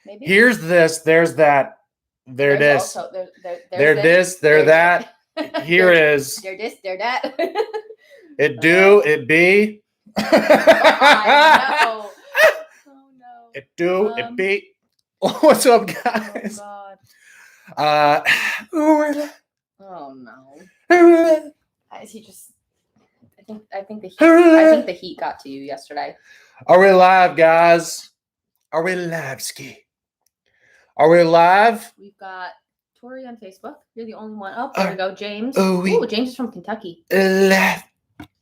Maybe. Here's this. There's that. There it is. Also, there this. There that. Here is. There this. There that. It do. It be. I know. Oh no. It do. It be. What's up, guys? Oh God. Oh no. He just. I think the heat got to you yesterday. Are we live, guys? Are we live, Ski? Are we live? We've got Tori on Facebook. You're the only one. Oh, there we go. James. James is from Kentucky. Live.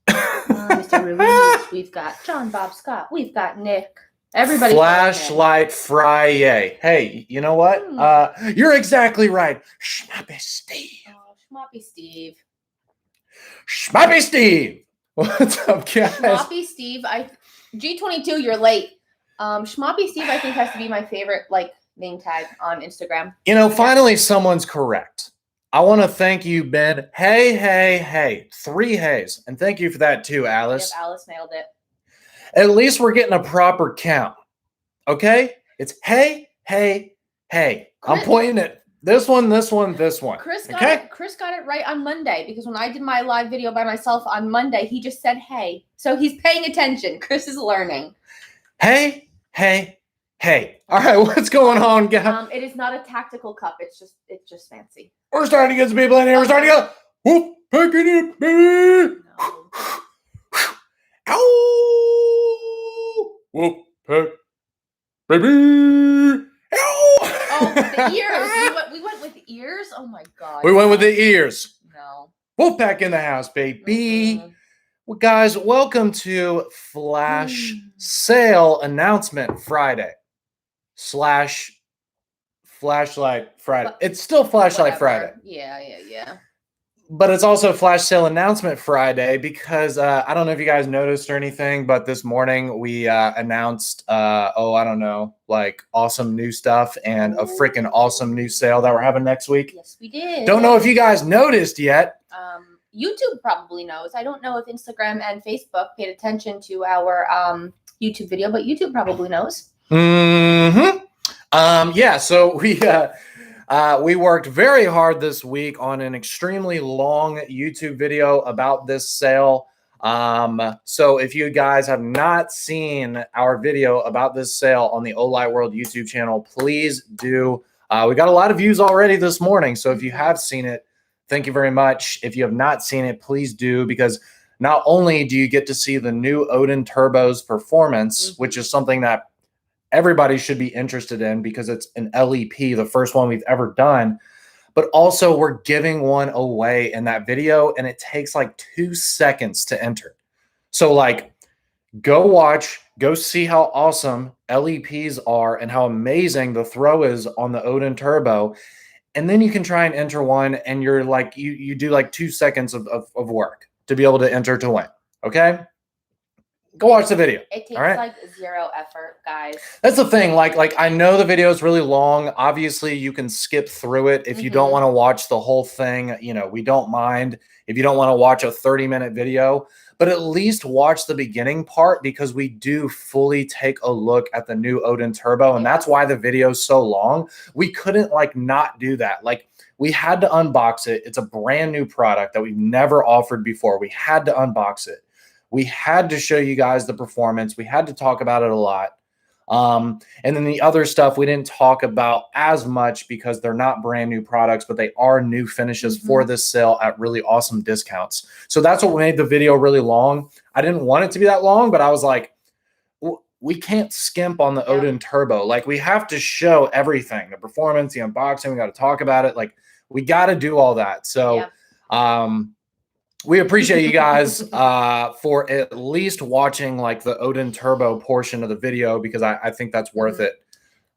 Mr. Ruiz. We've got John Bob Scott. We've got Nick. Everybody. Flashlight Friday. Hey, you know what? You're exactly right. Schmappy Steve. Oh, Schmappy Steve. Schmappy Steve. What's up, guys? Schmappy Steve. G22, you're late. Schmappy Steve, I think, has to be my favorite name tag on Instagram. You know, finally someone's correct. I want to thank you, Ben. Hey. 3 hays. And thank you for that too, Alice. Yep, Alice nailed it. At least we're getting a proper count. Okay? It's hey. I'm pointing at this one. Chris got it right on Monday, because when I did my live video by myself on Monday, he just said hey. So he's paying attention. Chris is learning. Hey. All right, what's going on, guys? It is not a tactical cup. It's just fancy. We're starting to get some people in here. We're starting to go. Whoop, picking it, baby. No. Ow. Whoop, pick, baby. Ow. Oh, the ears. We went with the ears. Oh my God. We went with the ears. No. Wolfpack in the house, baby. Mm-hmm. Well, guys, welcome to Flash Sale Announcement Friday / Flashlight Friday. It's still Flashlight Friday. Yeah. But it's also Flash Sale Announcement Friday because I don't know if you guys noticed or anything, but this morning we announced, awesome new stuff and a freaking awesome new sale that we're having next week. Yes, we did. Don't know if you guys noticed yet. YouTube probably knows. I don't know if Instagram and Facebook paid attention to our YouTube video, but YouTube probably knows. Mm-hmm. So we worked very hard this week on an extremely long YouTube video about this sale. So if you guys have not seen our video about this sale on the Olight World YouTube channel, please do. We got a lot of views already this morning. So if you have seen it, thank you very much. If you have not seen it, please do, because not only do you get to see the new Odin Turbo's performance, which is something that everybody should be interested in because it's an LEP, the first one we've ever done, but also we're giving one away in that video, and it takes 2 seconds to enter. So go watch, go see how awesome LEPs are and how amazing the throw is on the Odin Turbo. And then you can try and enter one, and you're you do 2 seconds of work to be able to enter to win. Okay? Go watch the video. It takes all right? 0 effort, guys. That's the thing. I know the video is really long. Obviously, you can skip through it if you don't want to watch the whole thing. You know, we don't mind if you don't want to watch a 30-minute video, but at least watch the beginning part, because we do fully take a look at the new Odin Turbo, and that's why the video is so long. We couldn't not do that. We had to unbox it. It's a brand new product that we've never offered before. We had to unbox it. We had to show you guys the performance. We had to talk about it a lot. And then the other stuff we didn't talk about as much because they're not brand new products, but they are new finishes for this sale at really awesome discounts. So that's what made the video really long. I didn't want it to be that long, but I was like, we can't skimp on the Odin Turbo. We have to show everything, the performance, the unboxing. We got to talk about it. We got to do all that. So, we appreciate you guys for at least watching the Odin Turbo portion of the video, because I think that's worth it.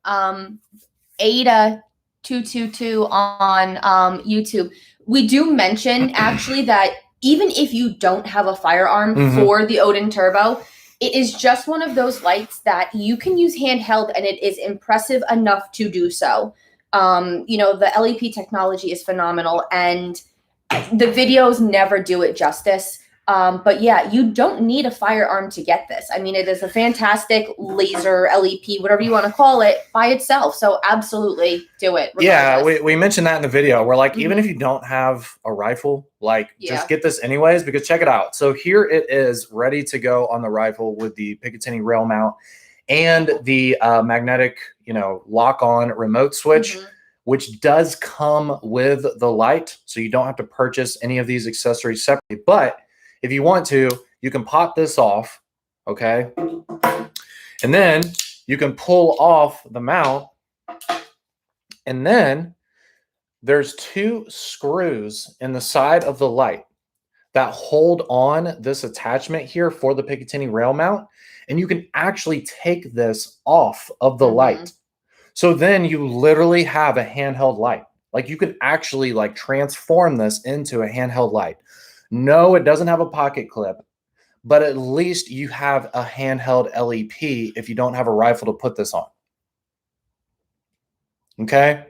Ada222 on YouTube. We do mention actually that even if you don't have a firearm for the Odin Turbo, it is just one of those lights that you can use handheld, and it is impressive enough to do so. The LEP technology is phenomenal, and the videos never do it justice. But yeah, you don't need a firearm to get this. I mean, it is a fantastic laser, LEP, whatever you want to call it, by itself. So absolutely do it. Yeah, we mentioned that in the video. We're like, even if Mhm. you don't have a rifle, like Yeah. just get this anyways, because check it out. So here it is ready to go on the rifle with the Picatinny rail mount and the magnetic, lock on remote switch, Mhm. which does come with the light. So you don't have to purchase any of these accessories separately. But if you want to, you can pop this off, okay? And then you can pull off the mount. And then there's 2 screws in the side of the light that hold on this attachment here for the Picatinny rail mount. And you can actually take this off of the light. So then you literally have a handheld light. Like you can actually like transform this into a handheld light. No, it doesn't have a pocket clip, but at least you have a handheld LEP if you don't have a rifle to put this on. Okay.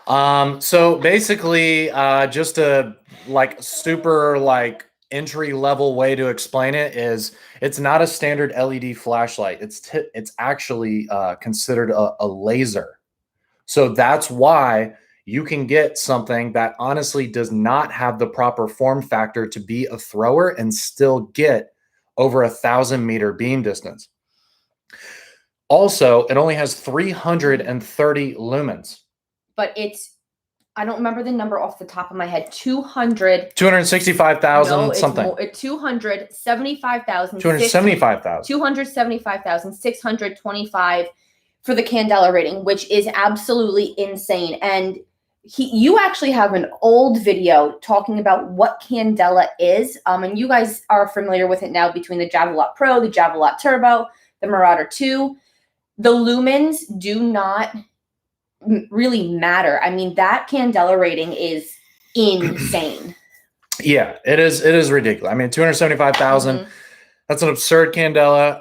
So basically, just a like super like entry level way to explain it is it's not a standard LED flashlight. It's actually considered a laser. So that's why you can get something that honestly does not have the proper form factor to be a thrower and still get over 1,000-meter beam distance. Also, it only has 330 lumens. But I don't remember the number off the top of my head. 265,000 no, something. More, 275,000. 275,000. 275,625 for the Candela rating, which is absolutely insane. And you actually have an old video talking about what Candela is. And you guys are familiar with it now between the Javelot Pro, the Javelot Turbo, the Marauder 2. The lumens do not really matter. I mean, that Candela rating is insane. Yeah, it is ridiculous. I mean, 275,000. That's an absurd Candela.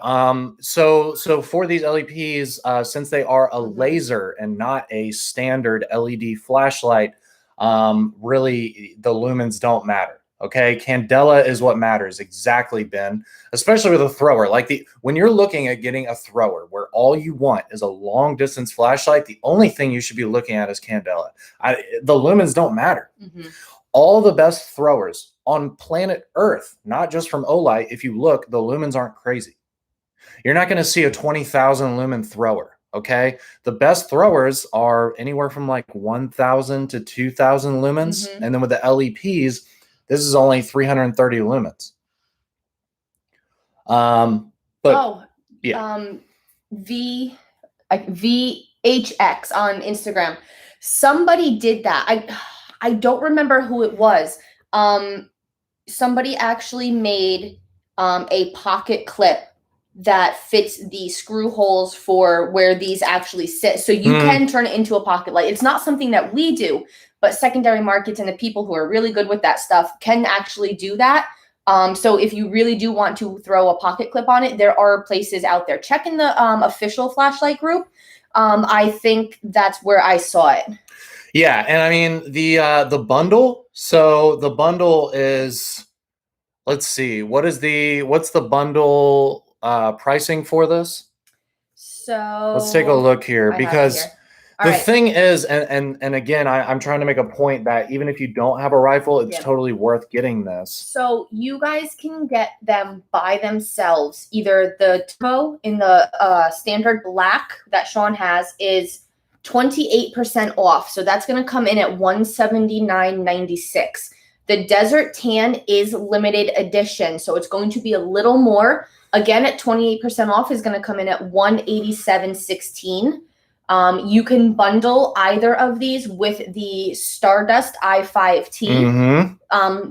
So for these LEPs, since they are a laser and not a standard LED flashlight, really the lumens don't matter. Okay, Candela is what matters. Exactly, Ben. Especially with a thrower. Like when you're looking at getting a thrower where all you want is a long distance flashlight, the only thing you should be looking at is Candela. The lumens don't matter. All the best throwers on planet Earth, not just from Olight, if you look, the lumens aren't crazy. You're not going to see a 20,000 lumen thrower, okay? The best throwers are anywhere from like 1,000 to 2,000 lumens. And then with the LEPs, this is only 330 lumens. VHX on Instagram. Somebody did that. I don't remember who it was. Somebody actually made a pocket clip that fits the screw holes for where these actually sit. So you can turn it into a pocket light. It's not something that we do, but secondary markets and the people who are really good with that stuff can actually do that. So if you really do want to throw a pocket clip on it, there are places out there. Check in the official flashlight group. I think that's where I saw it. Yeah, and I mean the bundle. So the bundle is, let's see, what's the bundle pricing for this? So let's take a look here, because the thing is, and again, I'm trying to make a point that even if you don't have a rifle, it's totally worth getting this. So you guys can get them by themselves. Either the Turbo in the standard black that Sean has is 28% off. So that's going to come in at $179.96. The Desert Tan is limited edition, so it's going to be a little more. Again, at 28% off is going to come in at $187.16. You can bundle either of these with the Stardust i5T.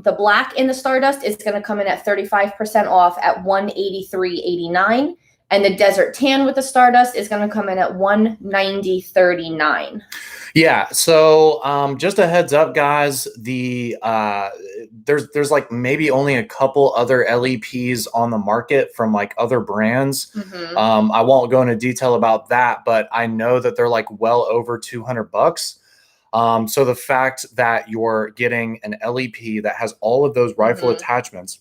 The black in the Stardust is going to come in at 35% off at $183.89. And the Desert Tan with the Stardust is going to come in at $190.39. Yeah. So just a heads up, guys. There's like maybe only a couple other LEPs on the market from like other brands. I won't go into detail about that, but I know that they're like well over $200. So the fact that you're getting an LEP that has all of those rifle attachments,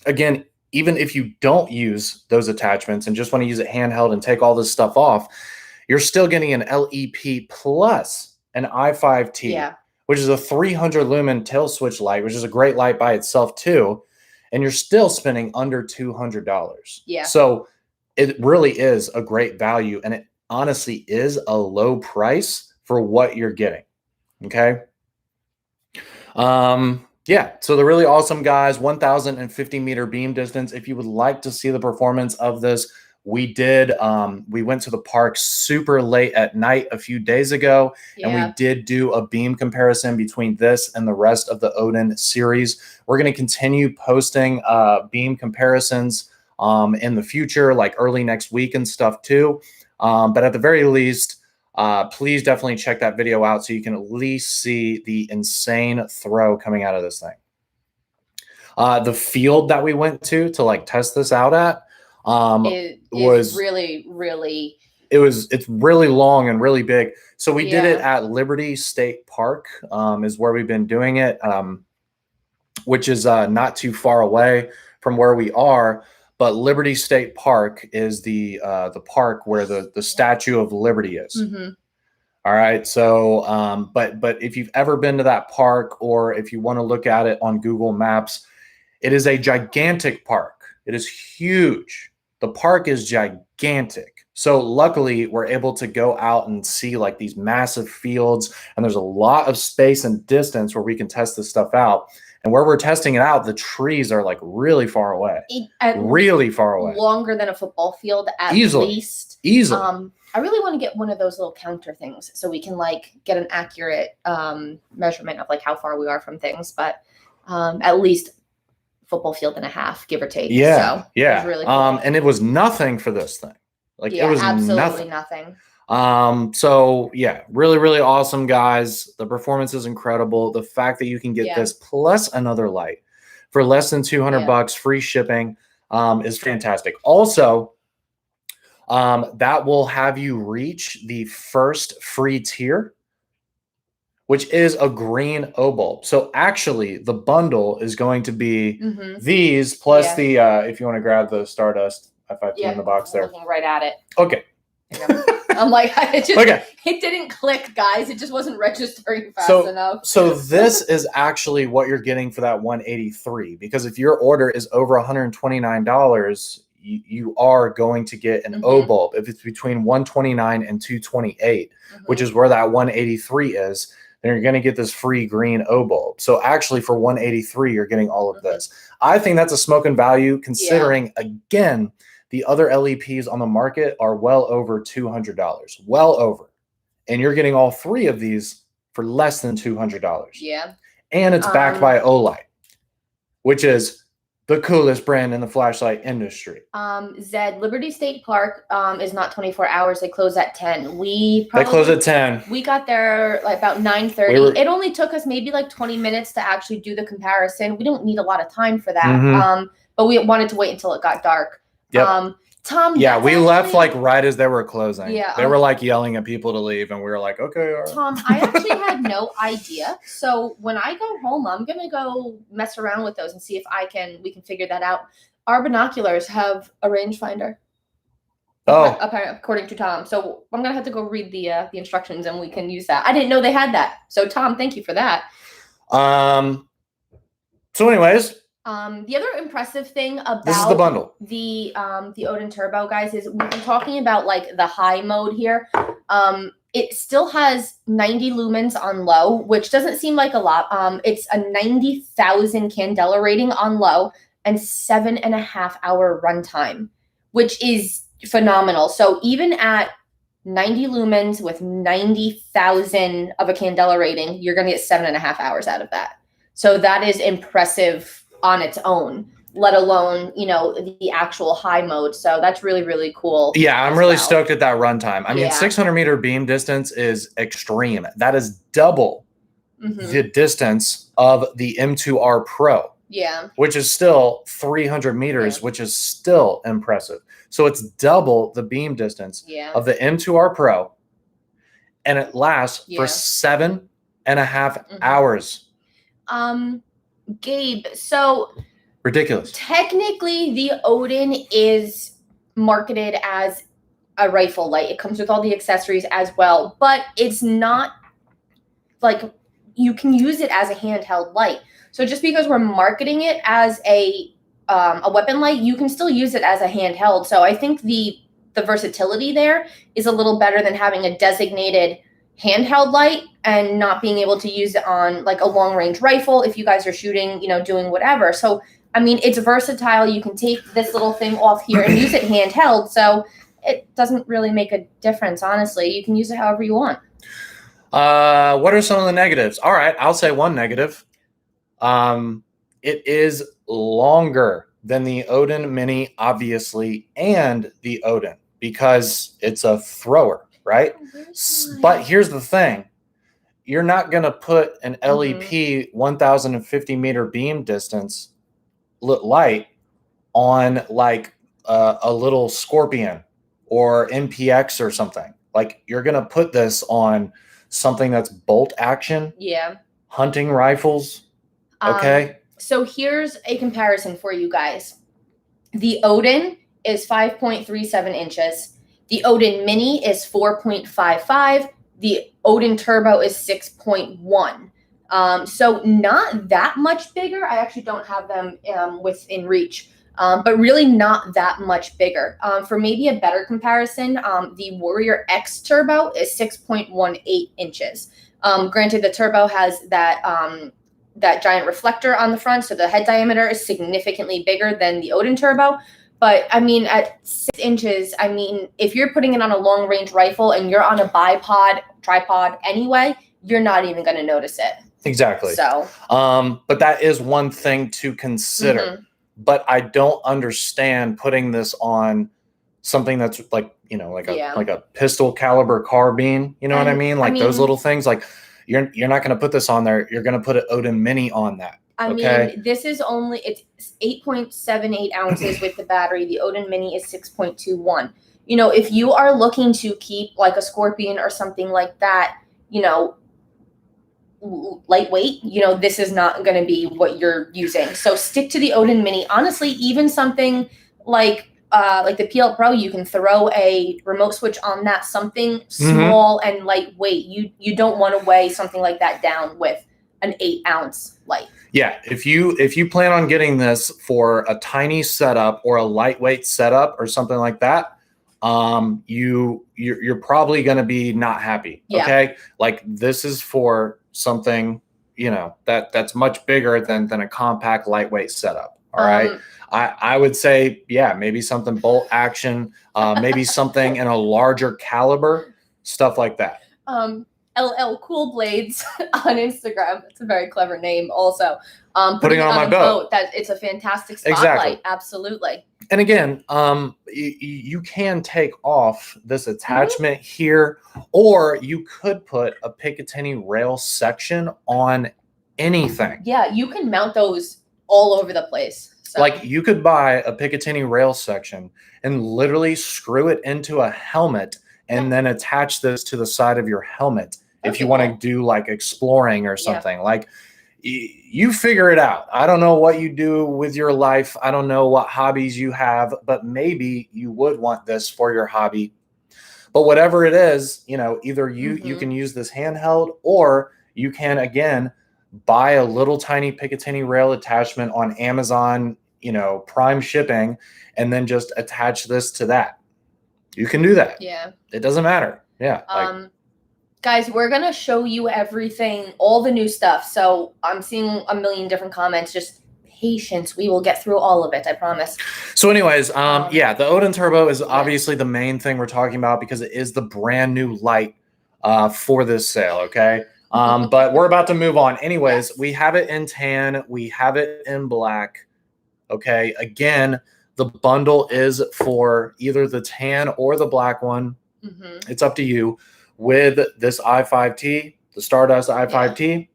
again, even if you don't use those attachments and just want to use it handheld and take all this stuff off, you're still getting an LEP plus an i5T, which is a 300 lumen tail switch light, which is a great light by itself too. And you're still spending under $200. Yeah. So it really is a great value. And it honestly is a low price for what you're getting. Okay. Yeah, so the really awesome guys, 1,050 meter beam distance. If you would like to see the performance of this, we did. We went to the park super late at night a few days ago, and we did do a beam comparison between this and the rest of the Odin series. We're going to continue posting beam comparisons in the future, like early next week and stuff too. But at the very least, please definitely check that video out so you can at least see the insane throw coming out of this thing. The field that we went to like test this out at was really it's really long and really big. So we did it at Liberty State Park, is where we've been doing it, which is not too far away from where we are. But Liberty State Park is the park where the Statue of Liberty is. All right. So, but if you've ever been to that park, or if you want to look at it on Google Maps, it is a gigantic park. It is huge. The park is gigantic. So luckily we're able to go out and see like these massive fields, and there's a lot of space and distance where we can test this stuff out. And where we're testing it out, the trees are like really far away, really far away, longer than a football field at least. Easily. I really want to get one of those little counter things so we can like get an accurate measurement of like how far we are from things. But at least football field and a half, give or take. Yeah, so it was really cool. And it was nothing for this thing. Like it was absolutely nothing. So yeah, really, really awesome, guys. The performance is incredible. The fact that you can get this plus another light for less than 200 bucks, free shipping, is fantastic. Also, that will have you reach the first free tier, which is a green O bulb. So actually the bundle is going to be these plus the, if you want to grab the Stardust F5T in the box there. Looking right at it. Okay. I'm like, it didn't click, guys. It just wasn't registering fast enough. So this is actually what you're getting for that 183, because if your order is over $129, you are going to get an O bulb. If it's between 129 and 228, which is where that 183 is, then you're going to get this free green O bulb. So actually for 183, you're getting all of this. I think that's a smoking value, considering again, the other LEPs on the market are well over $200, well over. And you're getting all three of these for less than $200. Yeah. And it's backed by Olight, which is the coolest brand in the flashlight industry. Zed, Liberty State Park is not 24 hours. They close at 10. They close at 10. We got there like about 9:30. It only took us maybe like 20 minutes to actually do the comparison. We don't need a lot of time for that. But we wanted to wait until it got dark. Yep. Tom. Yeah, we left like right as they were closing. Yeah. They were like yelling at people to leave, and we were like, okay. All right. Tom, I actually had no idea. So when I go home, I'm gonna go mess around with those and see if we can figure that out. Our binoculars have a rangefinder. Oh. Apparently, according to Tom. So I'm gonna have to go read the instructions, and we can use that. I didn't know they had that. So Tom, thank you for that. So anyways. The other impressive thing about this is the bundle. The Odin Turbo, guys, is we've been talking about like the high mode here. It still has 90 lumens on low, which doesn't seem like a lot. It's a 90,000 candela rating on low and 7.5 hour runtime, which is phenomenal. So even at 90 lumens with 90,000 of a candela rating, you're gonna get 7.5 hours out of that. So that is impressive on its own, let alone, the actual high mode. So that's really, really cool. Yeah, I'm really stoked at that runtime. I mean, 600 meter beam distance is extreme. That is double the distance of the M2R Pro. Yeah. Which is still 300 meters, which is still impressive. So it's double the beam distance of the M2R Pro. and it lasts for 7.5 hours. Gabe, so Ridiculous. technically the Odin is marketed as a rifle light. It comes with all the accessories as well, but it's not like you can use it as a handheld light. So just because we're marketing it as a weapon light, you can still use it as a handheld. So I think the versatility there is a little better than having a designated handheld light and not being able to use it on like a long range rifle if you guys are shooting, doing whatever. So I mean, it's versatile. You can take this little thing off here and use it handheld. So it doesn't really make a difference, honestly. You can use it however you want. What are some of the negatives? All right, I'll say one negative. It is longer than the Odin Mini, obviously, and the Odin because it's a thrower, right? But here's the thing. You're not going to put an LEP 1,050 meter beam distance light on like a little Scorpion or MPX or something. Like you're going to put this on something that's bolt action. Yeah. Hunting rifles. Okay. So here's a comparison for you guys. The Odin is 5.37 inches. The Odin Mini is 4.55. The Odin Turbo is 6.1. So not that much bigger. I actually don't have them within reach, but really not that much bigger. For maybe a better comparison, the Warrior X Turbo is 6.18 inches. Granted, the Turbo has that giant reflector on the front, so the head diameter is significantly bigger than the Odin Turbo. But I mean, at 6 inches, I mean, if you're putting it on a long range rifle and you're on a tripod anyway, you're not even going to notice it. Exactly. So, but that is one thing to consider. But I don't understand putting this on something that's like, like a pistol caliber carbine. You know what I mean? Like those little things. Like you're not going to put this on there. You're going to put an Odin Mini on that. I mean, this is it's 8.78 ounces with the battery. The Odin Mini is 6.21. If you are looking to keep like a Scorpion or something like that, lightweight, this is not going to be what you're using. So stick to the Odin Mini. Honestly, even something like the PL Pro, you can throw a remote switch on that, something small and lightweight. You don't want to weigh something like that down with an 8-ounce light. Yeah, if you plan on getting this for a tiny setup or a lightweight setup or something like that, you're probably going to be not happy. Yeah. Okay, like this is for something that's much bigger than a compact lightweight setup. All right, I would say maybe something bolt action, maybe something in a larger caliber, stuff like that. LL Cool Blades on Instagram. It's a very clever name also. Putting it on my boat. That it's a fantastic spotlight. Exactly. Absolutely. And again, you can take off this attachment here, or you could put a Picatinny rail section on anything. Yeah, you can mount those all over the place. So. Like you could buy a Picatinny rail section and literally screw it into a helmet and then attach this to the side of your helmet if you want to do like exploring or something. Yeah. Like you figure it out. I don't know what you do with your life. I don't know what hobbies you have, but maybe you would want this for your hobby. But whatever it is, either you can use this handheld, or you can, again, buy a little tiny Picatinny rail attachment on Amazon, Prime shipping, and then just attach this to that. You can do that. Yeah. It doesn't matter. Yeah. Guys, we're going to show you everything, all the new stuff. So I'm seeing a million different comments. Just patience. We will get through all of it. I promise. So anyways, the Odin Turbo is obviously the main thing we're talking about because it is the brand new light for this sale. Okay. But we're about to move on. Anyways, we have it in tan. We have it in black. Okay. Again, the bundle is for either the tan or the black one. It's up to you, with this i5T, the Stardust i5T.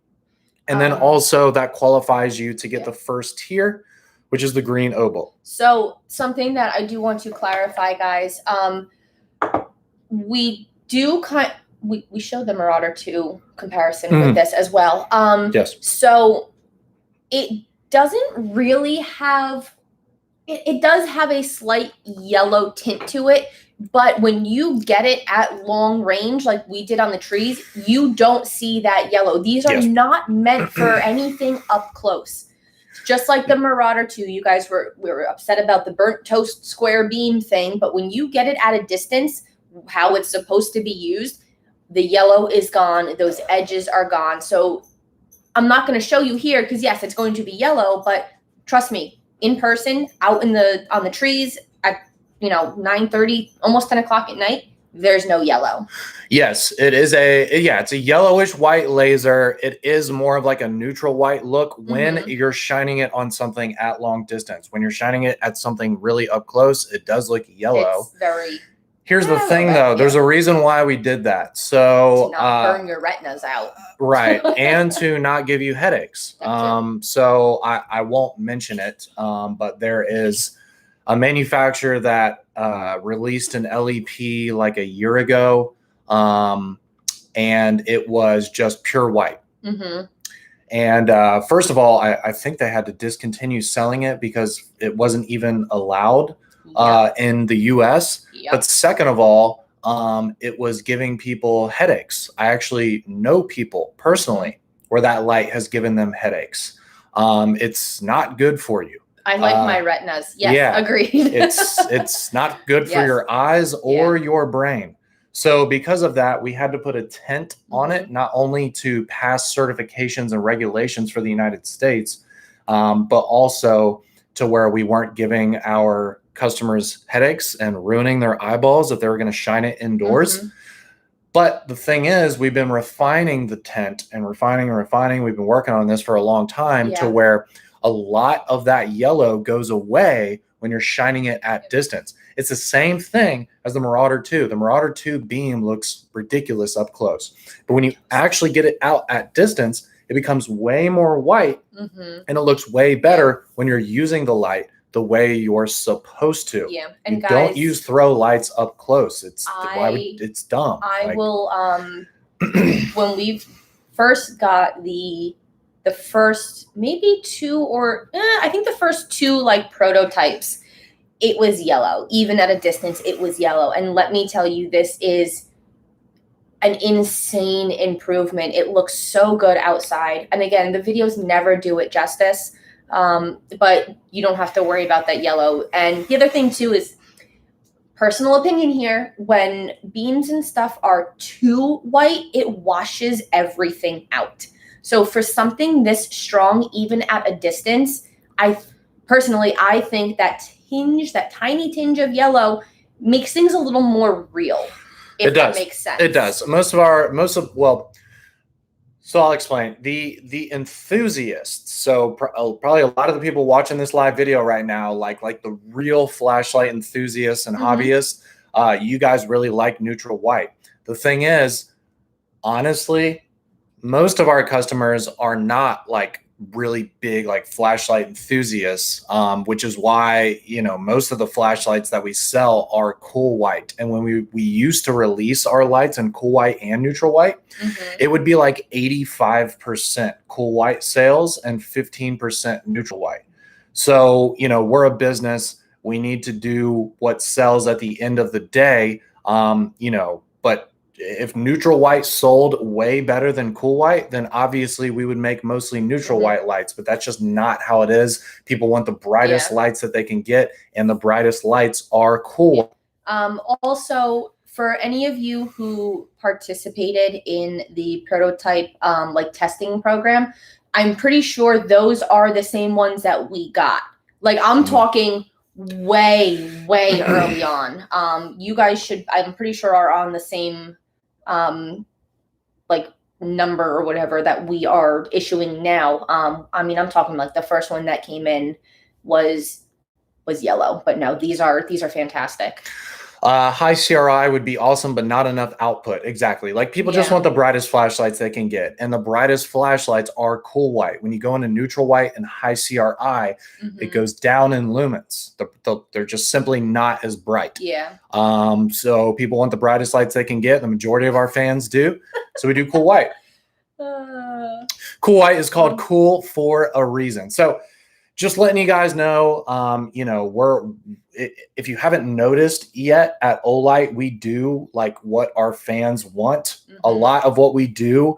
And then also that qualifies you to get the first tier, which is the green Opal. So something that I do want to clarify, guys, we we showed the Marauder 2 comparison with this as well. Yes. So it doesn't really have, it does have a slight yellow tint to it, but when you get it at long range, like we did on the trees, you don't see that yellow. These are not meant for anything up close. Just like the Marauder 2, you guys were upset about the burnt toast square beam thing, but when you get it at a distance, how it's supposed to be used, the yellow is gone, those edges are gone. So I'm not going to show you here because yes, it's going to be yellow, but trust me, in person, out on the trees at 9:30, almost 10 o'clock at night, there's no yellow. Yes, it's a yellowish white laser. It is more of like a neutral white look when you're shining it on something at long distance. When you're shining it at something really up close, it does look yellow. It's very. Here's the thing, though. There's a reason why we did that. So to not burn your retinas out. Right, and to not give you headaches. So I won't mention it, but there is a manufacturer that released an LEP like a year ago, and it was just pure white. And first of all, I think they had to discontinue selling it because it wasn't even allowed in the US. But second of all, it was giving people headaches. I actually know people personally where that light has given them headaches. It's not good for you. I like my retinas. Yes, agreed. it's not good for your eyes or your brain. So because of that, we had to put a tint on it, not only to pass certifications and regulations for the United States, but also to where we weren't giving our customers headaches and ruining their eyeballs if they were going to shine it indoors. But the thing is, we've been refining the tint and refining and refining. We've been working on this for a long time to where a lot of that yellow goes away when you're shining it at distance. It's the same thing as the Marauder 2. The Marauder 2 beam looks ridiculous up close. But when you actually get it out at distance, it becomes way more white and it looks way better when you're using the light the way you're supposed to. And you guys, don't use throw lights up close. It's it's dumb. Will when we first got the first maybe two or I think the first two like prototypes, it was yellow. Even at a distance, it was yellow. And let me tell you, this is an insane improvement. It looks so good outside. And again, the videos never do it justice. But you don't have to worry about that yellow. And the other thing too is personal opinion here. When beams and stuff are too white, it washes everything out. So for something this strong, even at a distance, I think that tinge, that tiny tinge of yellow makes things a little more real. If that makes sense. It does. So I'll explain. The enthusiasts, so probably a lot of the people watching this live video right now, like the real flashlight enthusiasts and hobbyists, you guys really like neutral white. The thing is, honestly, most of our customers are not like really big like flashlight enthusiasts, which is why most of the flashlights that we sell are cool white. And when we used to release our lights in cool white and neutral white, it would be like 85% cool white sales and 15% neutral white. So we're a business, we need to do what sells at the end of the day, but if neutral white sold way better than cool white, then obviously we would make mostly neutral white lights, but that's just not how it is. People want the brightest lights that they can get, and the brightest lights are cool. Also, for any of you who participated in the prototype like testing program, I'm pretty sure those are the same ones that we got. Like I'm talking way early on. You guys should, I'm pretty sure, are on the same like number or whatever that we are issuing now. I'm talking like the first one that came in was yellow, but no, these are fantastic. High CRI would be awesome, but not enough output. Exactly. Like people just want the brightest flashlights they can get. And the brightest flashlights are cool white. When you go into neutral white and high CRI, it goes down in lumens. They're just simply not as bright. Yeah. So people want the brightest lights they can get. The majority of our fans do. So we do cool white. Cool white is called cool for a reason. So just letting you guys know, if you haven't noticed yet at Olight, we do like what our fans want. A lot of what we do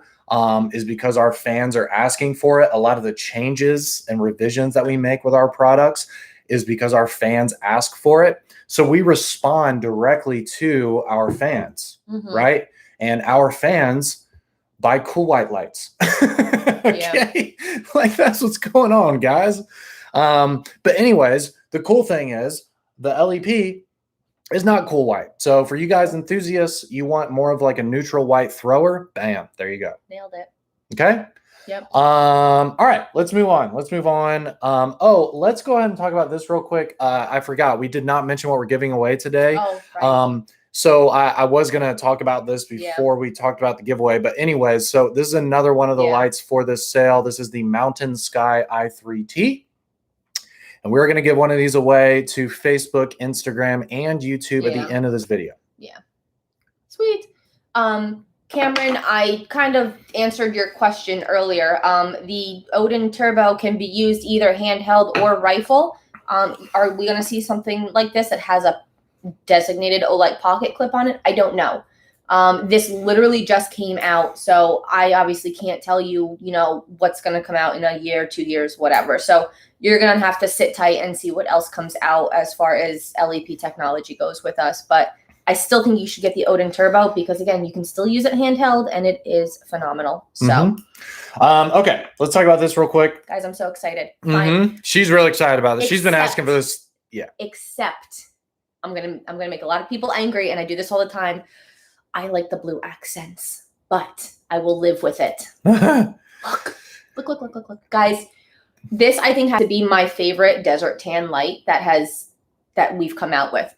is because our fans are asking for it. A lot of the changes and revisions that we make with our products is because our fans ask for it. So we respond directly to our fans, right? And our fans buy cool white lights. Okay. Yeah. Like that's what's going on, guys. But anyways, the cool thing is the LEP is not cool white. So for you guys enthusiasts, you want more of like a neutral white thrower. Bam. There you go. Nailed it. Okay. Yep. All right, let's move on. Let's go ahead and talk about this real quick. I forgot. We did not mention what we're giving away today. Oh, right. So I was going to talk about this before we talked about the giveaway. But anyways, so this is another one of the lights for this sale. This is the Mountain Sky i3T. And we're going to give one of these away to Facebook, Instagram, and YouTube at the end of this video. Yeah. Sweet. Cameron, I kind of answered your question earlier. The Odin Turbo can be used either handheld or rifle. Are we going to see something like this that has a designated Olight pocket clip on it? I don't know. This literally just came out, so I obviously can't tell you, what's going to come out in a year, 2 years, whatever. So you're going to have to sit tight and see what else comes out as far as LEP technology goes with us. But I still think you should get the Odin Turbo because, again, you can still use it handheld, and it is phenomenal. So, okay, let's talk about this real quick. Guys, I'm so excited. She's really excited about this. She's been asking for this. Yeah. Except I'm gonna make a lot of people angry, and I do this all the time. I like the blue accents, but I will live with it. Look. Guys, this I think has to be my favorite desert tan light that we've come out with.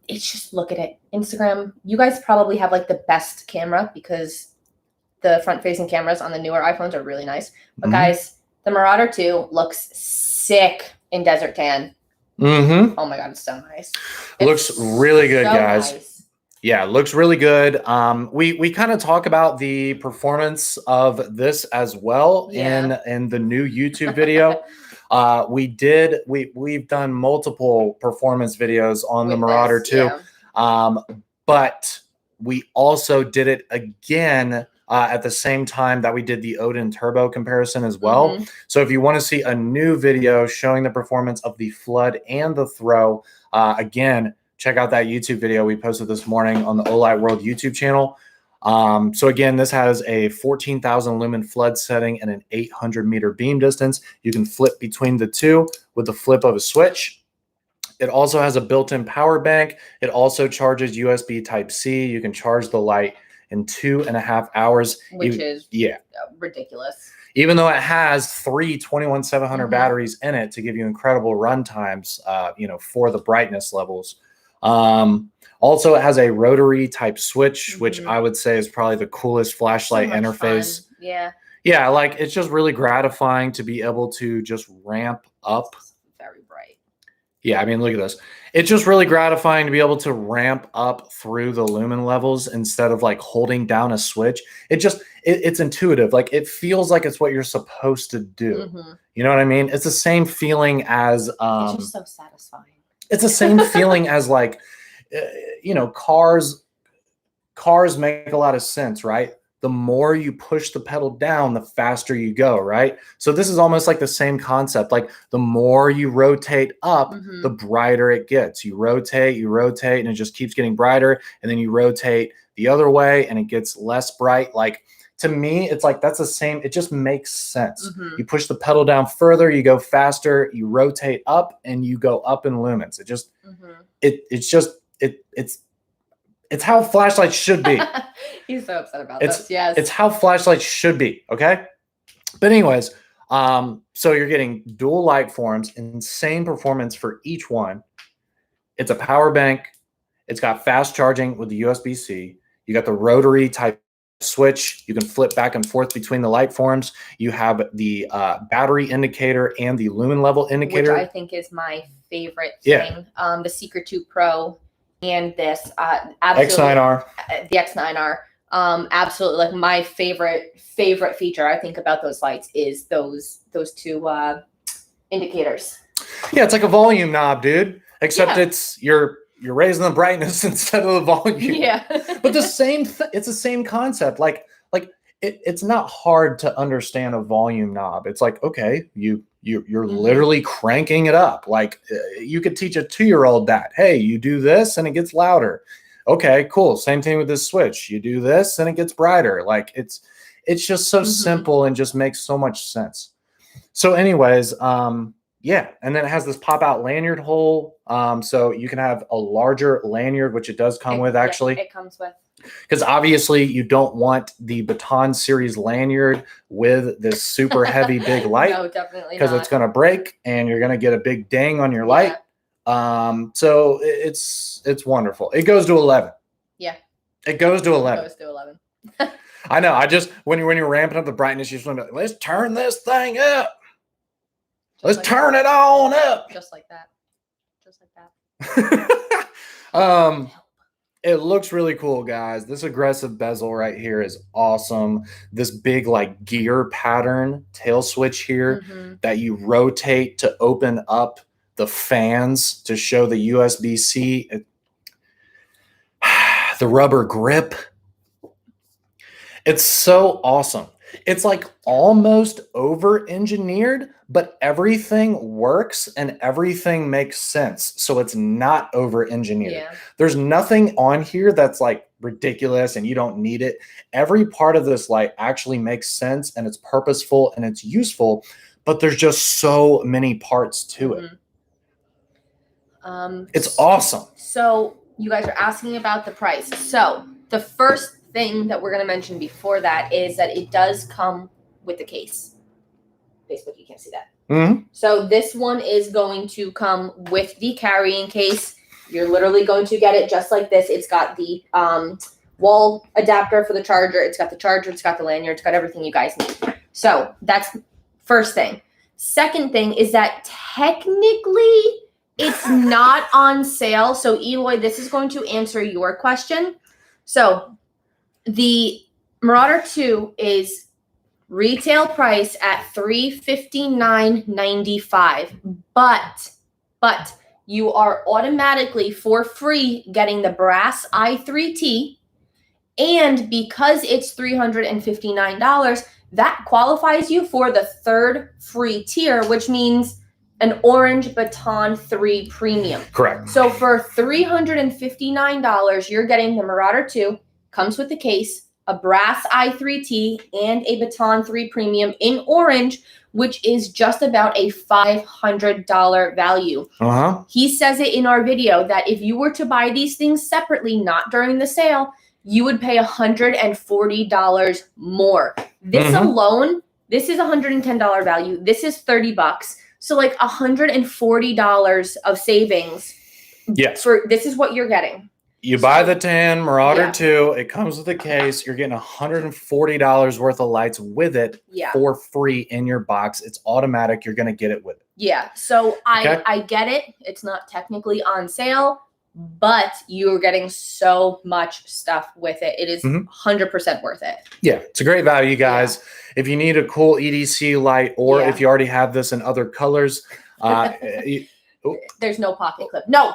It's just, look at it. Instagram, you guys probably have like the best camera because the front-facing cameras on the newer iPhones are really nice. But guys, the Marauder 2 looks sick in desert tan. Oh my God, it's so nice. Looks really good, guys. Nice. Yeah, looks really good. We kind of talk about the performance of this as well in the new YouTube video. We've done multiple performance videos on the Marauder 2. But we also did it again at the same time that we did the Odin Turbo comparison as well. So if you want to see a new video showing the performance of the Flood and the Throw, again, check out that YouTube video we posted this morning on the Olight World YouTube channel. So again, this has a 14,000 lumen flood setting and an 800 meter beam distance. You can flip between the two with the flip of a switch. It also has a built-in power bank. It also charges USB Type-C. You can charge the light in 2.5 hours. Which is ridiculous. Even though it has 3 21700 batteries in it to give you incredible run times, for the brightness levels. Also, it has a rotary type switch, which I would say is probably the coolest flashlight interface. Fun. Yeah, like it's just really gratifying to be able to just ramp up. Very bright. Yeah, I mean, look at this. It's just really gratifying to be able to ramp up through the lumen levels instead of like holding down a switch. It's intuitive. Like it feels like it's what you're supposed to do. You know what I mean? It's the same feeling as it's just so satisfying. It's the same feeling as like, cars make a lot of sense, right? The more you push the pedal down, the faster you go, right? So this is almost like the same concept. Like the more you rotate up, the brighter it gets. You rotate, and it just keeps getting brighter. And then you rotate the other way and it gets less bright. Like to me, it's like that's the same. It just makes sense. You push the pedal down further, you go faster, you rotate up, and you go up in lumens. It just, it's how flashlights should be. He's so upset about this. Yes, it's how flashlights should be. Okay, but anyways, so you're getting dual light forms, insane performance for each one. It's a power bank. It's got fast charging with the USB-C. You got the rotary type switch. You can flip back and forth between the light forms. You have the battery indicator and the lumen level indicator, which I think is my favorite thing. The Seeker 2 Pro and this absolutely, X9R. The X9R. Absolutely, like my favorite feature I think about those lights is those two indicators. Yeah, it's like a volume knob, dude. Except it's you're raising the brightness instead of the volume. Yeah. But the same it's the same concept. Like it's not hard to understand a volume knob. It's like, okay, you're literally cranking it up. Like you could teach a 2-year-old that, hey, you do this and it gets louder. Okay, cool. Same thing with this switch. You do this and it gets brighter. Like it's just so simple and just makes so much sense. So anyways, yeah, and then it has this pop-out lanyard hole, so you can have a larger lanyard, which it does come with, actually. Yeah, it comes with. Because obviously you don't want the Baton Series lanyard with this super heavy big light. No, definitely not. Because it's going to break and you're going to get a big ding on your light. So it's wonderful. It goes to 11. Yeah. It goes to 11. It goes to 11. I know. I just when you're ramping up the brightness, you just want to be like, let's turn this thing up. Let's turn it on up. Just like that. Just like that. It looks really cool, guys. This aggressive bezel right here is awesome. This big like gear pattern tail switch here that you rotate to open up the fans to show the USB-C. The rubber grip. It's so awesome. It's like almost over-engineered, but everything works and everything makes sense. So it's not over-engineered. Yeah. There's nothing on here that's like ridiculous and you don't need it. Every part of this light actually makes sense and it's purposeful and it's useful, but there's just so many parts to it. It's awesome. So you guys are asking about the price. So the first thing that we're going to mention before that is that it does come with the case. Facebook, you can't see that. So this one is going to come with the carrying case. You're literally going to get it just like this. It's got the wall adapter for the charger. It's got the charger. It's got the lanyard. It's got everything you guys need. So that's first thing. Second thing is that technically it's not on sale. So Eloy, this is going to answer your question. So the Marauder 2 is retail price at $359.95, but you are automatically for free getting the brass i3T, and because it's $359, that qualifies you for the third free tier, which means an orange Baton 3 premium. Correct. So for $359, you're getting the Marauder 2, comes with the case, a brass i3T, and a Baton 3 premium in orange, which is just about a $500 value. He says it in our video that if you were to buy these things separately, not during the sale, you would pay $140 more. This alone, this is $110 value. This is $30. So like $140 of savings. Yes. For this is what you're getting. You buy the 10 Marauder 2, it comes with a case. You're getting $140 worth of lights with it for free in your box. It's automatic. You're going to get it with it. Yeah. So I get it. It's not technically on sale, but you're getting so much stuff with it. It is 100% worth it. Yeah. It's a great value, guys. If you need a cool EDC light, or if you already have this in other colors, there's no pocket clip. No,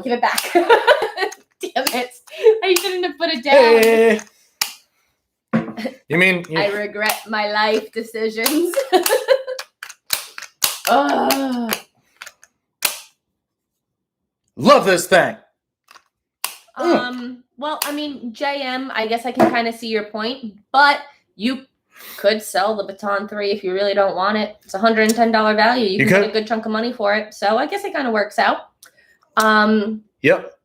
give it back. Damn it. I shouldn't have put it down. Hey. You mean... I regret my life decisions. Love this thing. Well, I mean, JM, I guess I can kind of see your point, but you could sell the Baton 3 if you really don't want it. It's $110 value. You can get a good chunk of money for it. So I guess it kind of works out. Yep.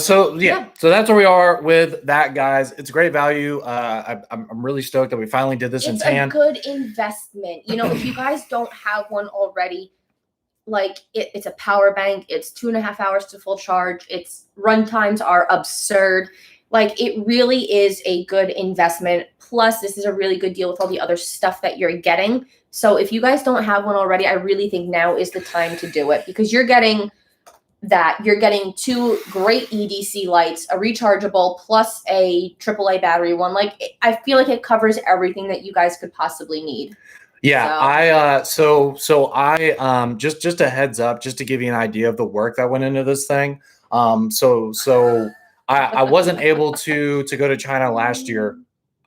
So that's where we are with that, guys. It's a great value. I'm really stoked that we finally did this in tan. It's a good investment. You know, if you guys don't have one already, Like it's a power bank. It's 2.5 hours to full charge. Its run times are absurd. Like it really is a good investment. Plus, this is a really good deal with all the other stuff that you're getting. So if you guys don't have one already, I really think now is the time to do it, because you're getting that. You're getting 2 great EDC lights, a rechargeable, plus a AAA battery one. Like I feel like it covers everything that you guys could possibly need. Yeah, so I just a heads up, just to give you an idea of the work that went into this thing. So I wasn't able to go to China last year,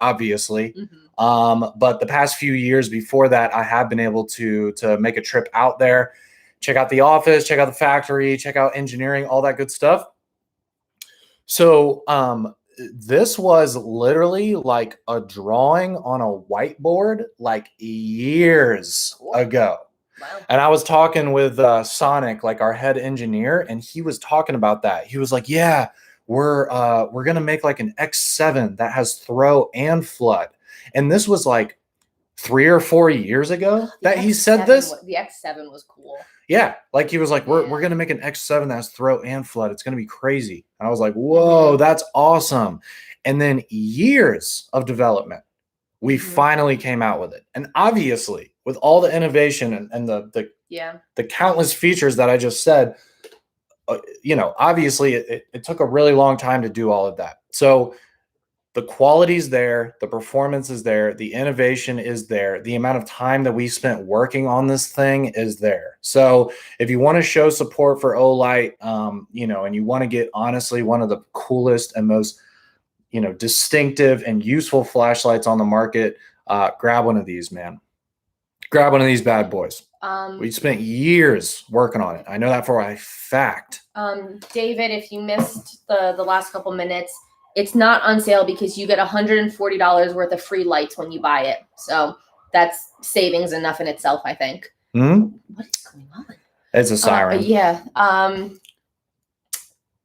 obviously. But the past few years before that, I have been able to make a trip out there, check out the office, check out the factory, check out engineering, all that good stuff. So this was literally like a drawing on a whiteboard like years ago. Wow. And I was talking with Sonic, like our head engineer, and he was talking about that. He was like, "Yeah, we're gonna make like an X7 that has throw and flood." And this was like 3 or 4 years ago that he said this. The X7 was cool. Yeah, like he was like, we're gonna make an X7 that has throw and flood. It's gonna be crazy. And I was like, whoa, that's awesome. And then years of development, we finally came out with it. And obviously, with all the innovation and the countless features that I just said, obviously it took a really long time to do all of that. So the quality's there, the performance is there, the innovation is there, the amount of time that we spent working on this thing is there. So if you want to show support for Olight, and you want to get honestly one of the coolest and most distinctive and useful flashlights on the market, grab one of these, man. Grab one of these bad boys. We spent years working on it. I know that for a fact. David, if you missed the last couple minutes, it's not on sale because you get $140 worth of free lights when you buy it. So that's savings enough in itself, I think. Mm-hmm. What is going on? It's a siren. Yeah.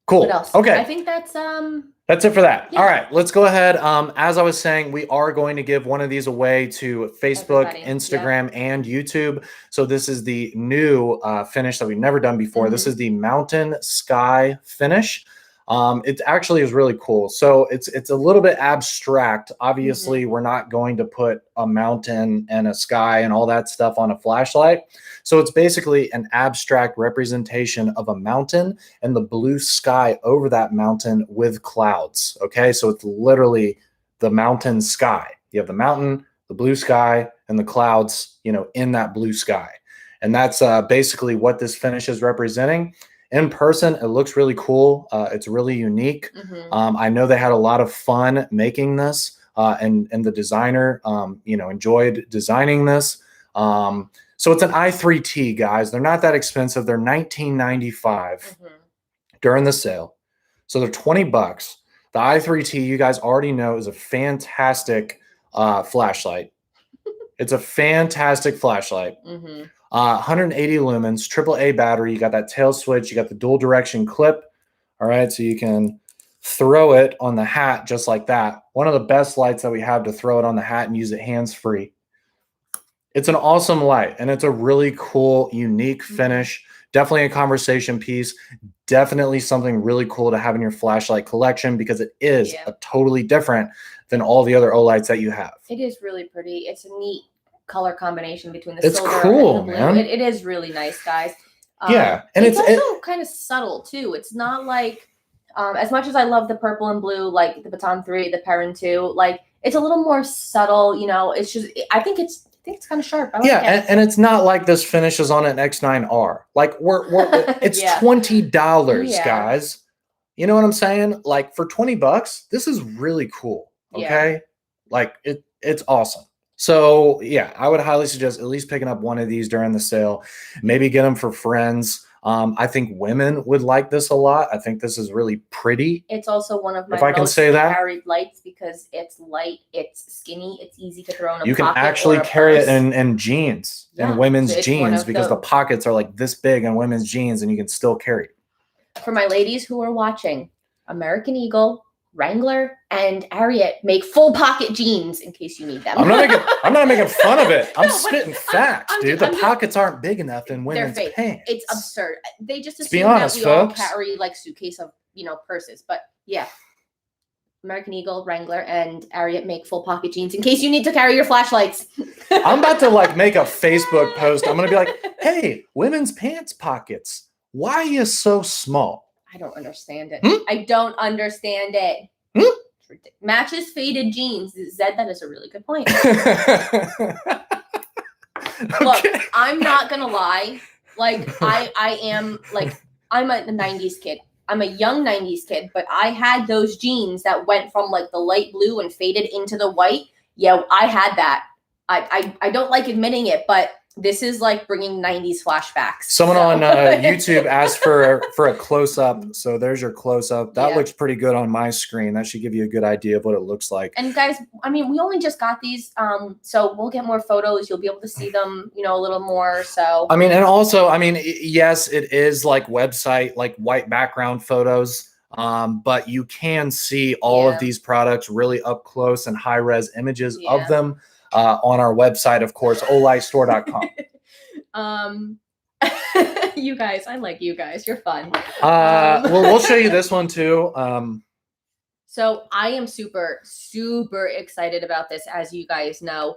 Cool. What else? Okay. I think that's it for that. Yeah. All right, let's go ahead. As I was saying, we are going to give one of these away to Facebook, Instagram, and YouTube. So this is the new finish that we've never done before. This is the Mountain Sky finish. It actually is really cool. So it's a little bit abstract. Obviously, we're not going to put a mountain and a sky and all that stuff on a flashlight. So it's basically an abstract representation of a mountain and the blue sky over that mountain with clouds. Okay, so it's literally the mountain sky. You have the mountain, the blue sky, and the clouds, in that blue sky. And that's basically what this finish is representing. In person, it looks really cool. It's really unique. I know they had a lot of fun making this, and the designer, enjoyed designing this. So it's an i3T, guys. They're not that expensive. They're $19.95 during the sale. So they're $20. The i3T, you guys already know, is a fantastic flashlight. It's a fantastic flashlight. 180 lumens, AAA battery. You got that tail switch. You got the dual direction clip. All right, so you can throw it on the hat just like that. One of the best lights that we have to throw it on the hat and use it hands-free. It's an awesome light, and it's a really cool, unique finish. Definitely a conversation piece. Definitely something really cool to have in your flashlight collection, because it is a totally different than all the other Olights that you have. It is really pretty. It's a neat color combination between the silver cool, and the blue. man. It is really nice, guys. Yeah, and it's also kind of subtle too. It's not like as much as I love the purple and blue, like the Baton 3, the Perrin 2, like it's a little more subtle. It's just I think it's kind of sharp. I like it. And it's not like this finish is on an X9R. Like it's $20, guys. You know what I'm saying? Like for $20, this is really cool. Okay, like it's awesome. So yeah, I would highly suggest at least picking up one of these during the sale. Maybe get them for friends. I think women would like this a lot. I think this is really pretty. It's also one of my most carried lights because it's light, it's skinny, it's easy to throw in a pocket. You can actually carry it in jeans, in women's jeans, because the pockets are like this big in women's jeans, and you can still carry it. For my ladies who are watching, American Eagle, Wrangler and Ariat make full pocket jeans in case you need them. I'm not making fun of it. I'm No, but spitting facts, dude. The pockets aren't big enough in women's fake. pants. It's absurd. They just Let's be assume honest, that we all folks. carry like suitcase of, purses. But yeah. American Eagle, Wrangler, and Ariat make full pocket jeans in case you need to carry your flashlights. I'm about to like make a Facebook post. I'm gonna be like, hey, women's pants pockets. Why are you so small? I don't understand it. I don't understand it. Matches faded jeans. Zed, that is a really good point. Look, I'm not gonna lie. Like I am like I'm a 90s kid. I'm a young 90s kid, but I had those jeans that went from like the light blue and faded into the white. Yeah, I had that. I don't like admitting it, but this is like bringing 90s flashbacks. Someone on YouTube asked for a close-up. So there's your close-up. That looks pretty good on my screen. That should give you a good idea of what it looks like. And guys, I mean, we only just got these. So we'll get more photos. You'll be able to see them, a little more. So I mean, and also, I mean, yes, it is like website, like white background photos. But you can see all of these products really up close and high-res images of them. On our website, of course, olightstore.com. You guys, I like you guys. You're fun. Well, we'll show you this one too. So I am super, super excited about this, as you guys know.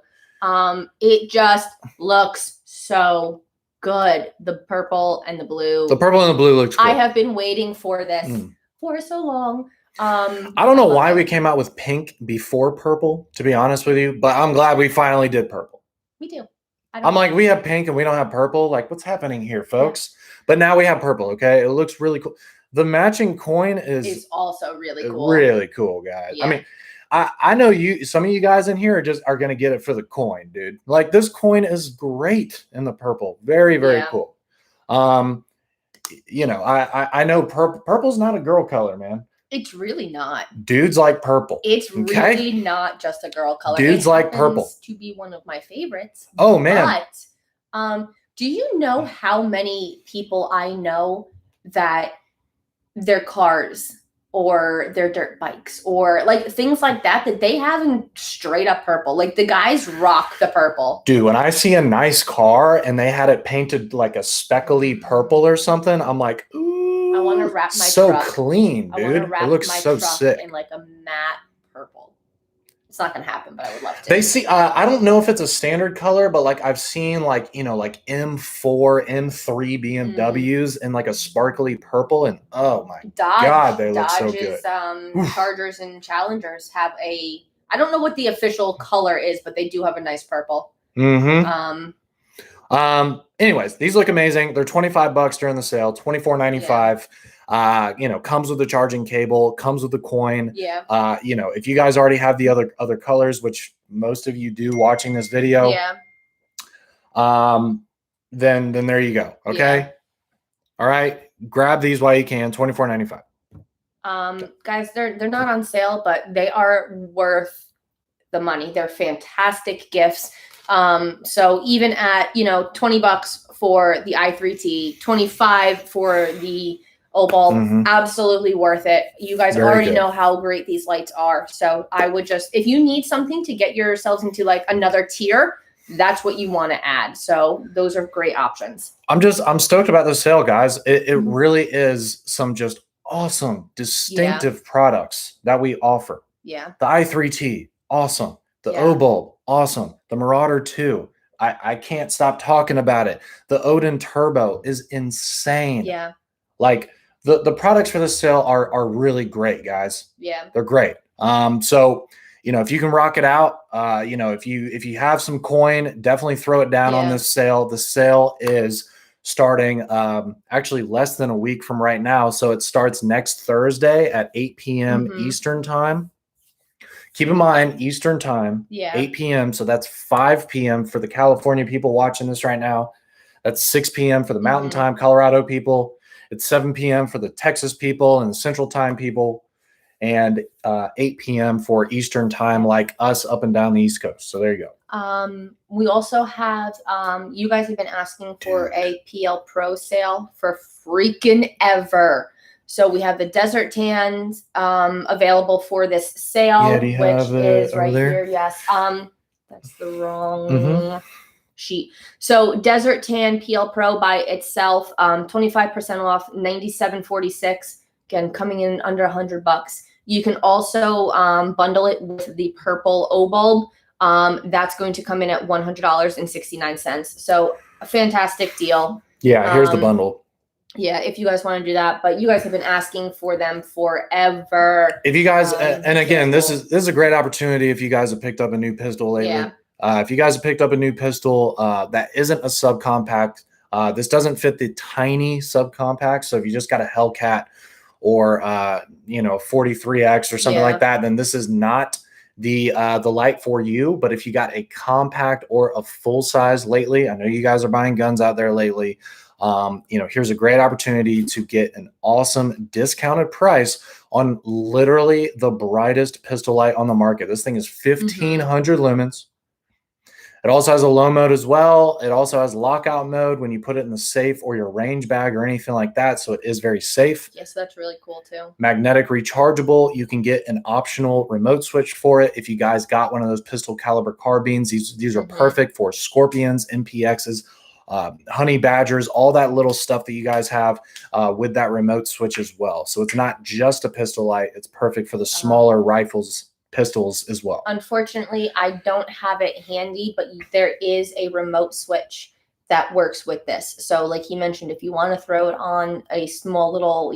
It just looks so good. The purple and the blue. The purple and the blue looks cool. I have been waiting for this for so long. I don't know why we came out with pink before purple, to be honest with you, but I'm glad we finally did purple. Me too. I'm like, we have pink and we don't have purple. Like, what's happening here, folks? But now we have purple, okay? It looks really cool. The matching coin is also really cool. Really cool, guys. Yeah. I mean, I know some of you guys in here are going to get it for the coin, dude. Like, this coin is great in the purple. Very, very cool. I know purple's not a girl color, man. It's really not. Dudes like purple. It's really not just a girl color. Dudes like purple. To be one of my favorites. Oh man. But do you know how many people I know that their cars or their dirt bikes or like things like that they have in straight up purple? Like the guys rock the purple. Dude, when I see a nice car and they had it painted like a speckly purple or something, I'm like, ooh. I want to wrap my truck. So clean, dude. It looks so sick. In like a matte purple. It's not gonna happen, but I would love to. They see. I don't know if it's a standard color, but like I've seen like like M4, M3 BMWs in like a sparkly purple, and oh my god, they look so good. Chargers and Challengers have a. I don't know what the official color is, but they do have a nice purple. Anyways, these look amazing. They're $25 during the sale, $24.95. Comes with the charging cable, comes with the coin. Yeah. If you guys already have the other colors, which most of you do watching this video. Yeah. Then there you go. Okay. Yeah. All right. Grab these while you can. $24.95. Guys, they're not on sale, but they are worth the money. They're fantastic gifts. So even at, $20 for the i3T, $25 for the Opal, absolutely worth it. You guys already know how great these lights are. So I would if you need something to get yourselves into like another tier, that's what you want to add. So those are great options. I'm stoked about this sale, guys. It really is some just awesome, distinctive products that we offer. Yeah. The i3T, awesome. The O-Bulb, awesome. The Marauder 2, I can't stop talking about it. The Odin Turbo is insane. Yeah. Like the products for this sale are really great, guys. Yeah. They're great. So if you can rock it out, if you have some coin, definitely throw it down on this sale. The sale is starting actually less than a week from right now. So it starts next Thursday at 8 p.m. Eastern time. Keep in mind, Eastern time, 8 p.m. So that's 5 p.m. for the California people watching this right now. That's 6 p.m. for the Mountain Time Colorado people. It's 7 p.m. for the Texas people and the Central Time people. And 8 p.m. for Eastern time, like us up and down the East Coast. So there you go. We also have, you guys have been asking for a PL Pro sale for freaking ever. So we have the Desert Tans available for this sale, Yeah, do you which have it is over right there? here. Yes. That's the wrong sheet. So Desert Tan PL Pro by itself, 25% off, $97.46. Again, coming in under $100. You can also bundle it with the purple O bulb. That's going to come in at $100.69. So a fantastic deal. Yeah, here's the bundle. Yeah, if you guys want to do that, but you guys have been asking for them forever. If you guys, and again, this is a great opportunity if you guys have picked up a new pistol lately. Yeah. If you guys have picked up a new pistol that isn't a subcompact, this doesn't fit the tiny subcompact. So if you just got a Hellcat or 43X or something like that, then this is not the light for you. But if you got a compact or a full size lately, I know you guys are buying guns out there lately. Here's a great opportunity to get an awesome discounted price on literally the brightest pistol light on the market. This thing is 1500 lumens. It also has a low mode as well. It also has lockout mode when you put it in the safe or your range bag or anything like that. So it is very safe. Yes, that's really cool too. Magnetic rechargeable. You can get an optional remote switch for it. If you guys got one of those pistol caliber carbines, these are perfect for Scorpions, MPXs, honey badgers, all that little stuff that you guys have with that remote switch as well. So it's not just a pistol light. It's perfect for the smaller rifles, pistols as well. Unfortunately, I don't have it handy, but there is a remote switch that works with this. So like he mentioned, if you want to throw it on a small little,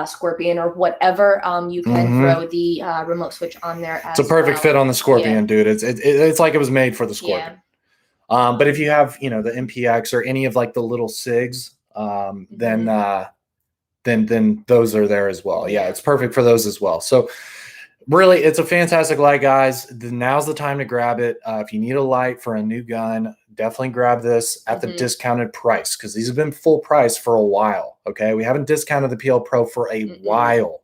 Scorpion or whatever, you can throw the remote switch on there as It's a perfect fit on the Scorpion, dude. It's like it was made for the Scorpion. But if you have, the MPX or any of like the little SIGs, then those are there as well. Yeah, it's perfect for those as well. So really, it's a fantastic light, guys. Now's the time to grab it. If you need a light for a new gun, definitely grab this at the discounted price because these have been full price for a while. Okay, we haven't discounted the PL Pro for a while,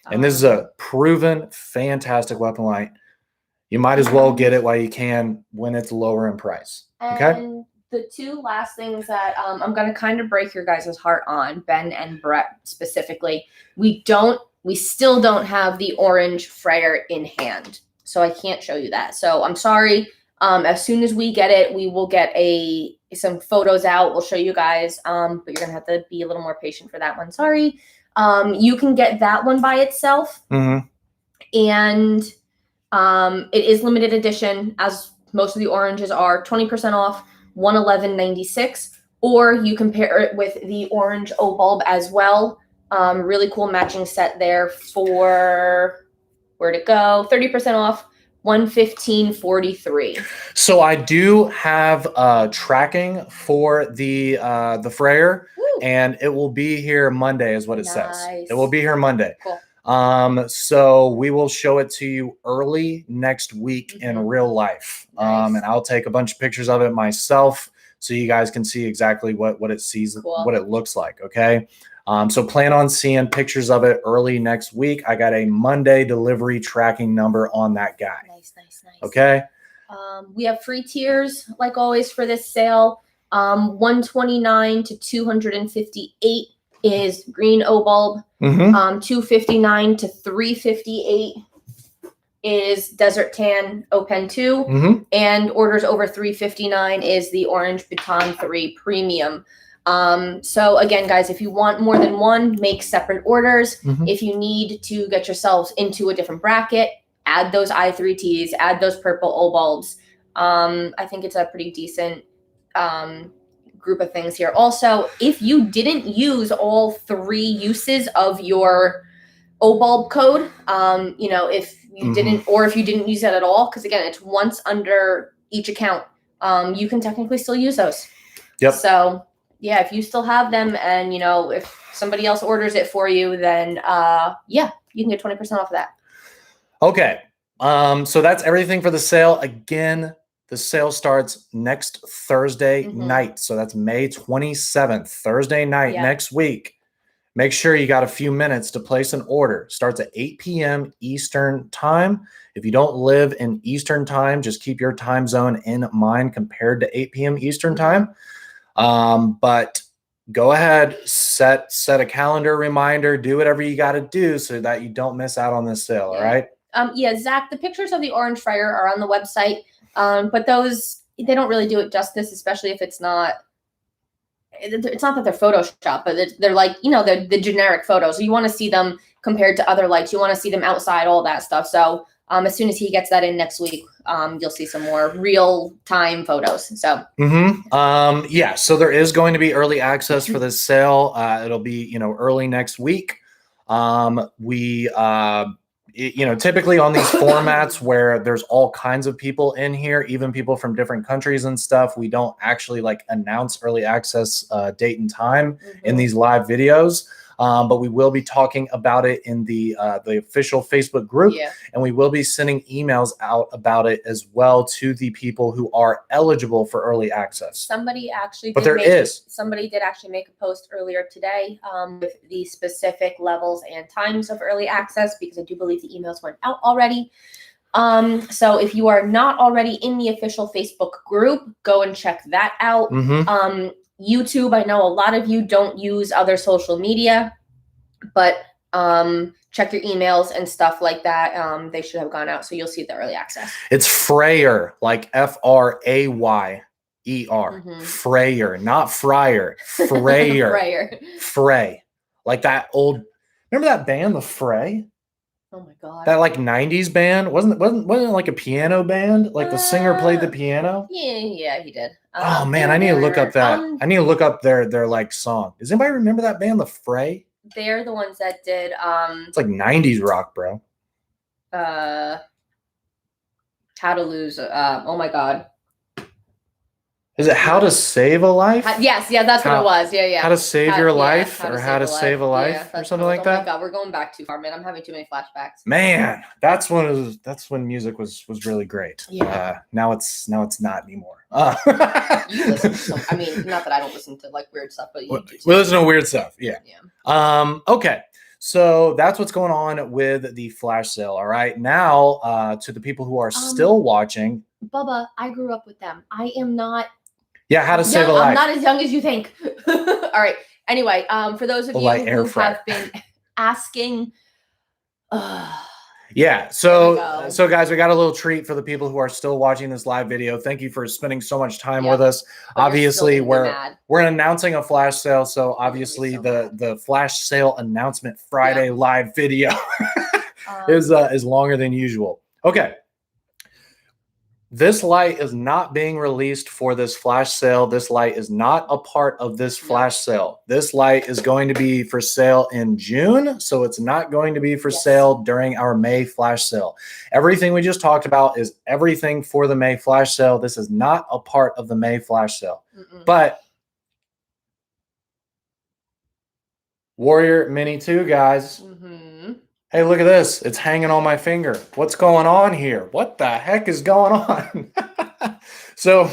and this is a proven fantastic weapon light. You might as well get it while you can when it's lower in price. Okay. And the two last things that I'm going to kind of break your guys' heart on, Ben and Brett specifically, we still don't have the orange Freyer in hand. So I can't show you that. So I'm sorry. As soon as we get it, we will get some photos out. We'll show you guys. But you're going to have to be a little more patient for that one. Sorry. You can get that one by itself. And it is limited edition, as most of the oranges are. 20% off, $111.96. Or you can pair it with the orange O bulb as well. Really cool matching set there for, where'd it go? 30% off, $115.43. So I do have tracking for the Freyer, and it will be here Monday, is what it says. It will be here Monday. Cool. So we will show it to you early next week in real life. And I'll take a bunch of pictures of it myself so you guys can see exactly what it sees, what it looks like. Okay. So plan on seeing pictures of it early next week. I got a Monday delivery tracking number on that guy. Nice. Okay. We have free tiers like always for this sale. 129 to 258 is green O bulb. 259 to 358 is Desert Tan Open 2. And orders over 359 is the Orange Baton 3 Premium. So again, guys, if you want more than one, make separate orders. If you need to get yourselves into a different bracket, add those I3Ts, add those purple O bulbs. I think it's a pretty decent group of things here. Also, if you didn't use all 3 uses of your O bulb code, if you didn't, or if you didn't use it at all, because again, it's once under each account, you can technically still use those. Yep. So yeah, if you still have them and, if somebody else orders it for you, then you can get 20% off of that. Okay. So that's everything for the sale. Again, the sale starts next Thursday night. So that's May 27th, Thursday night next week. Make sure you got a few minutes to place an order. Starts at 8 p.m. Eastern time. If you don't live in Eastern time, just keep your time zone in mind compared to 8 p.m. Eastern time. But go ahead, set a calendar reminder, do whatever you got to do so that you don't miss out on this sale. All right. Yeah, Zach, the pictures of the orange fryer are on the website, but those, they don't really do it justice, especially if it's not that they're Photoshopped, but they're like, they're the generic photos. You want to see them compared to other lights. You want to see them outside, all that stuff. So as soon as he gets that in next week, you'll see some more real time photos. So yeah, so there is going to be early access for this sale. It'll be early next week. Typically on these formats where there's all kinds of people in here, even people from different countries and stuff, we don't actually like announce early access date and time in these live videos. But we will be talking about it in the official Facebook group, and we will be sending emails out about it as well to the people who are eligible for early access. Somebody did actually make a post earlier today with the specific levels and times of early access, because I do believe the emails went out already. So if you are not already in the official Facebook group, go and check that out. YouTube, I know a lot of you don't use other social media, but check your emails and stuff like that. They should have gone out, so you'll see the early access. It's Frayer, like Frayer. Frayer, not Fryer. Frayer. Frayer. Fray. Like that old, remember that band, The Fray? Oh my God. That like 90s band? Wasn't it like a piano band? Like the singer played the piano? Yeah, he did. Oh man, I need to look up that. I need to look up their like song. Does anybody remember that band, The Fray? They're the ones that did it's like 90s rock, bro. How to Lose oh my God. Is it How to Save a Life? Yes, that's what it was. Yeah. How to Save Your Life, or How to Save a Life, or something like that. Oh my God, we're going back too far, man. I'm having too many flashbacks. Man, that's when music was really great. Yeah. Now it's not anymore. You listen to some, I mean, not that I don't listen to like weird stuff, but you do. We listen to weird stuff. Yeah. Okay. So that's what's going on with the flash sale. All right. Now, to the people who are still watching. Bubba, I grew up with them. I am not. Yeah, How to Save a Life. I'm not as young as you think. All right. Anyway, for those of you who have been asking. Yeah. So guys, we got a little treat for the people who are still watching this live video. Thank you for spending so much time with us. Obviously, we're announcing a flash sale. So obviously the flash sale announcement Friday live video is longer than usual. Okay. This light is not being released for this flash sale. This light is not a part of this flash sale. This light is going to be for sale in June, so it's not going to be for sale during our May flash sale. Everything we just talked about is everything for the May flash sale. This is not a part of the May flash sale. But Warrior Mini 2, guys. Hey, look at this. It's hanging on my finger. What's going on here? What the heck is going on? So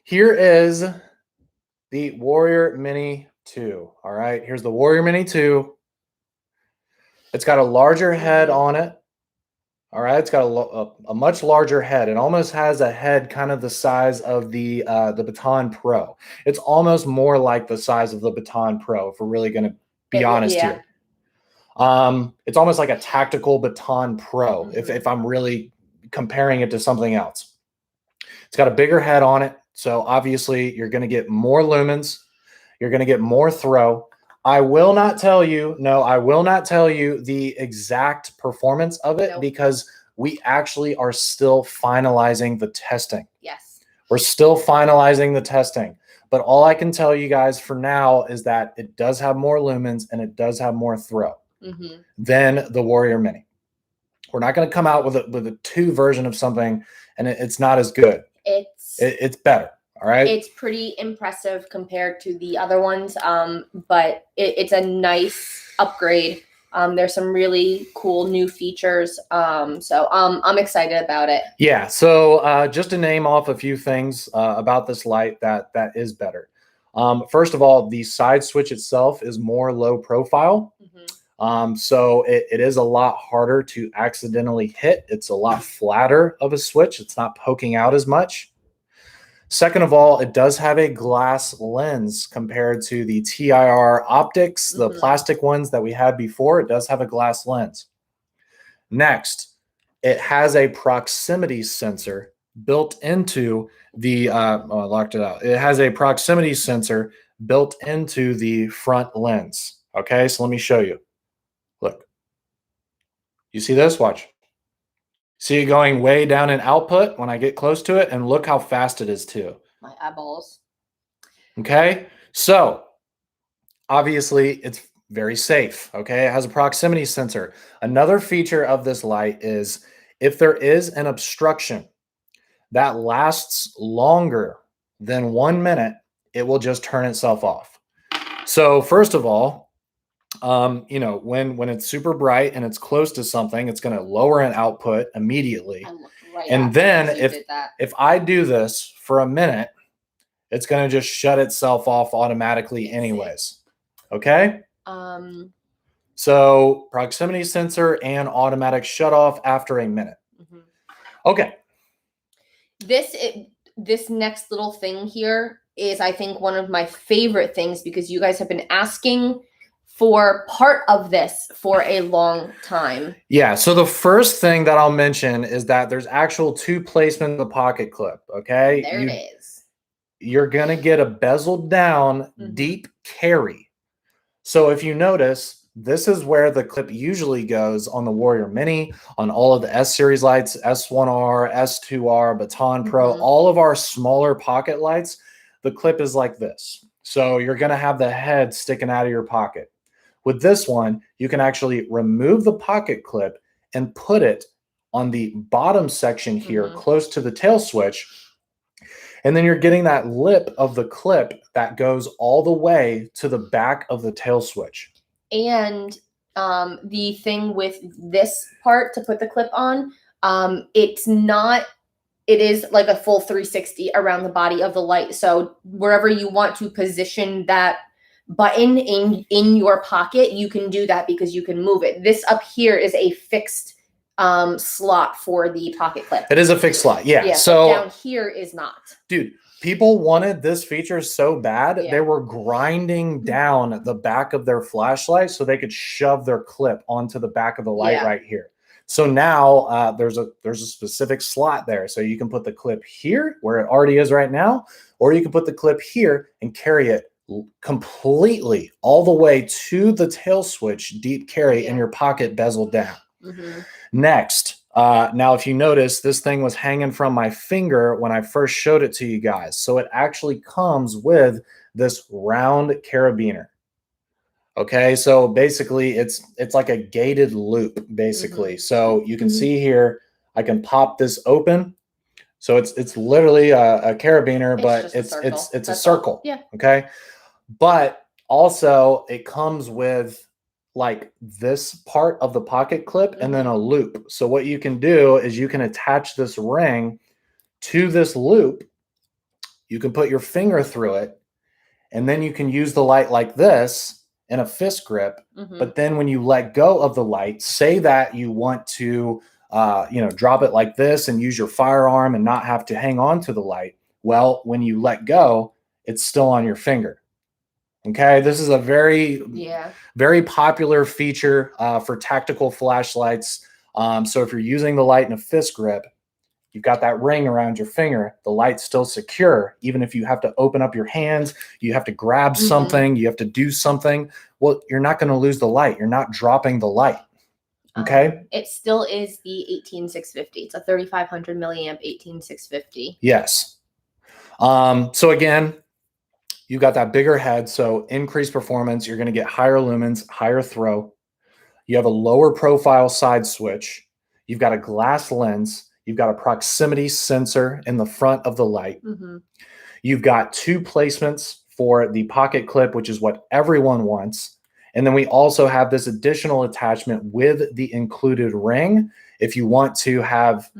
here is the Warrior Mini 2. All right. Here's the Warrior Mini 2. It's got a larger head on it. All right. It's got a much larger head. It almost has a head kind of the size of the Baton Pro. It's almost more like the size of the Baton Pro, if we're really going to be honest here. It's almost like a tactical Baton Pro, if I'm really comparing it to something else. It's got a bigger head on it, so obviously you're going to get more lumens. You're going to get more throw. I will not tell you the exact performance of it because we actually are still finalizing the testing. Yes. We're still finalizing the testing. But all I can tell you guys for now is that it does have more lumens and it does have more throw than the Warrior Mini. We're not going to come out with a 2 version of something and it's not as good. It's better. All right. It's pretty impressive compared to the other ones. But it's a nice upgrade. There's some really cool new features. So I'm excited about it. Yeah. So just to name off a few things about this light that is better. First of all, the side switch itself is more low profile. So it is a lot harder to accidentally hit. It's a lot flatter of a switch. It's not poking out as much. Second of all, it does have a glass lens compared to the TIR optics, the plastic ones that we had before. It does have a glass lens. Next, it has a proximity sensor built into the, I locked it out. It has a proximity sensor built into the front lens. Okay, so let me show you. Look, you see this? Watch. See it going way down in output when I get close to it, and look how fast it is too. My eyeballs. Okay, so obviously it's very safe. Okay, it has a proximity sensor. Another feature of this light is if there is an obstruction that lasts longer than 1 minute, it will just turn itself off. So first of all, you know, when it's super bright and it's close to something, it's going to lower an output immediately. And then if I do this for a minute, it's going to just shut itself off automatically anyways. Okay? So proximity sensor and automatic shut off after a minute. Okay. This next little thing here is, I think, one of my favorite things, because you guys have been asking for part of this for a long time. Yeah, so the first thing that I'll mention is that there's actual two placements of the pocket clip, okay? There it is. You're going to get a bezeled down deep carry. So if you notice, this is where the clip usually goes on the Warrior Mini, on all of the S-Series lights, S1R, S2R, Baton Pro, all of our smaller pocket lights, the clip is like this. So you're going to have the head sticking out of your pocket. With this one, you can actually remove the pocket clip and put it on the bottom section here, close to the tail switch. And then you're getting that lip of the clip that goes all the way to the back of the tail switch. And the thing with this part to put the clip on, it is like a full 360 around the body of the light. So wherever you want to position that button in your pocket, you can do that because you can move it. This up here is a fixed slot for the pocket clip. It is a fixed slot, yeah. So down here is not. Dude, people wanted this feature so bad, they were grinding down the back of their flashlight so they could shove their clip onto the back of the light right here. So now there's a specific slot there. So you can put the clip here where it already is right now, or you can put the clip here and carry it completely all the way to the tail switch, deep carry in your pocket, bezeled down. Next, now if you notice, this thing was hanging from my finger when I first showed it to you guys. So it actually comes with this round carabiner. Okay, so basically it's like a gated loop, basically. So you can see here, I can pop this open. So it's literally a carabiner, but it's a circle. Yeah. Okay. But also it comes with like this part of the pocket clip and then a loop. So what you can do is you can attach this ring to this loop. You can put your finger through it, and then you can use the light like this in a fist grip. But then when you let go of the light, say that you want to drop it like this and use your firearm and not have to hang on to the light. Well, when you let go, it's still on your finger. Okay, this is a very popular feature for tactical flashlights. So if you're using the light in a fist grip, you've got that ring around your finger, the light's still secure. Even if you have to open up your hands, you have to grab something, you have to do something. Well, you're not going to lose the light. You're not dropping the light. Okay. It still is the 18650. It's a 3500 milliamp 18650. Yes. So again, you've got that bigger head, so increased performance. You're going to get higher lumens, higher throw. You have a lower profile side switch. You've got a glass lens. You've got a proximity sensor in the front of the light. You've got two placements for the pocket clip, which is what everyone wants. And then we also have this additional attachment with the included ring if you want to have,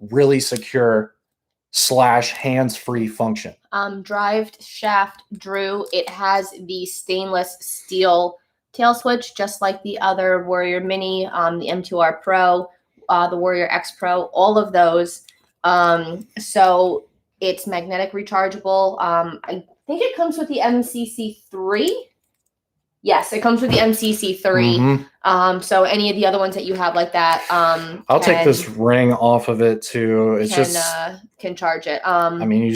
really secure / hands-free function. Drive shaft Drew. It has the stainless steel tail switch, just like the other Warrior Mini, the M2R Pro, the Warrior X Pro, all of those. So It's magnetic rechargeable. I think it comes with the MCC3. Yes, it comes with the MCC3. Mhm. So any of the other ones that you have like that, I'll take this ring off of it too. It's can charge it. I mean, you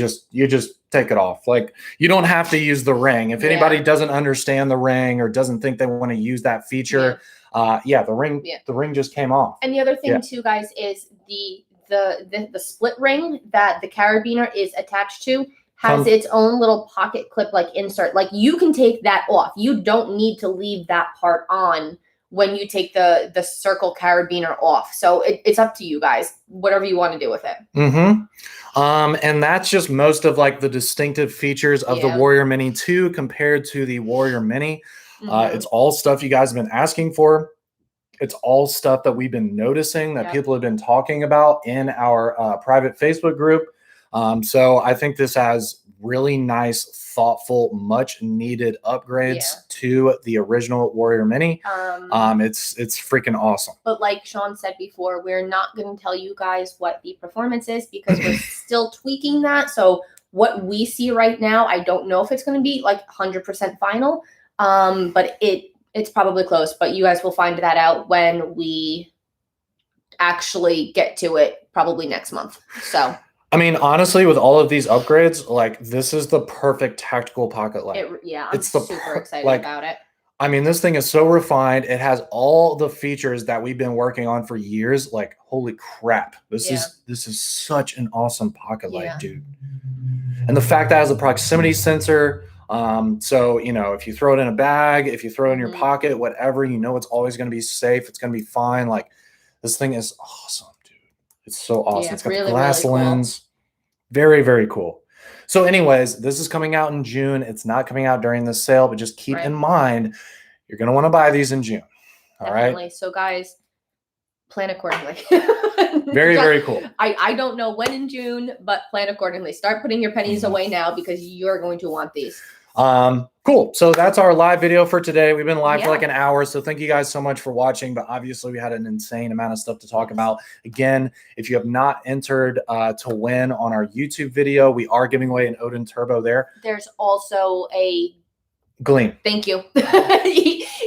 just take it off. Like, you don't have to use the ring. If anybody doesn't understand the ring or doesn't think they want to use that feature, the ring just came off. And the other thing too, guys, is the split ring that the carabiner is attached to has its own little pocket clip like insert. Like, you can take that off. You don't need to leave that part on when you take the circle carabiner off. So it's up to you guys, whatever you want to do with it. And that's just most of like the distinctive features of the Warrior Mini 2 compared to the Warrior Mini. It's all stuff you guys have been asking for. It's all stuff that we've been noticing that people have been talking about in our private Facebook group. So I think this has really nice, thoughtful, much needed upgrades to the original Warrior Mini. It's freaking awesome. But like Sean said before, we're not going to tell you guys what the performance is because we're still tweaking that. So what we see right now, I don't know if it's going to be like 100% final, but it's probably close. But you guys will find that out when we actually get to it, probably next month. So. I mean, honestly, with all of these upgrades, like, this is the perfect tactical pocket light. I'm super excited about it. I mean, this thing is so refined. It has all the features that we've been working on for years. Like, holy crap. This is such an awesome pocket light, dude. And the fact that it has a proximity sensor, so, you know, if you throw it in a bag, if you throw it in your pocket, whatever, you know, it's always going to be safe. It's going to be fine. Like, this thing is awesome. It's so awesome. It's got the glass lens. Cool. Very, very cool. So anyways, this is coming out in June. It's not coming out during this sale, but just keep in mind, you're going to want to buy these in June. All right. So guys, plan accordingly. Very, very cool. I don't know when in June, but plan accordingly. Start putting your pennies away now because you're going to want these. Cool. So that's our live video for today. We've been live for like an hour. So thank you guys so much for watching. But obviously we had an insane amount of stuff to talk about. Again, if you have not entered to win on our YouTube video, we are giving away an Odin Turbo there. There's also a Gleam. Thank you.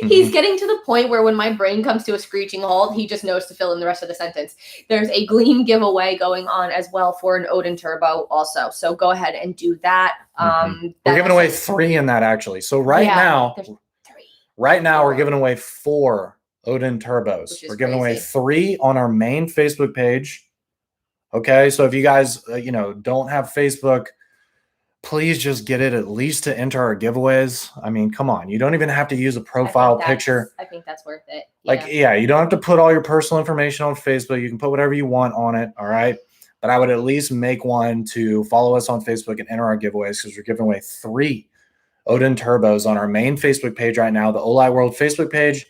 He's getting to the point where when my brain comes to a screeching halt, he just knows to fill in the rest of the sentence. There's a Gleam giveaway going on as well for an Odin Turbo also. So go ahead and do that. We're giving away 3 in that actually. So right now we're giving away 4 Odin Turbos. We're giving away 3 on our main Facebook page. Okay. So if you guys, don't have Facebook, please just get it at least to enter our giveaways. I mean, come on. You don't even have to use a profile picture. I think that's worth it. You don't have to put all your personal information on Facebook. You can put whatever you want on it. All right. But I would at least make one to follow us on Facebook and enter our giveaways because we're giving away 3 Odin Turbos on our main Facebook page right now, the Oli World Facebook page.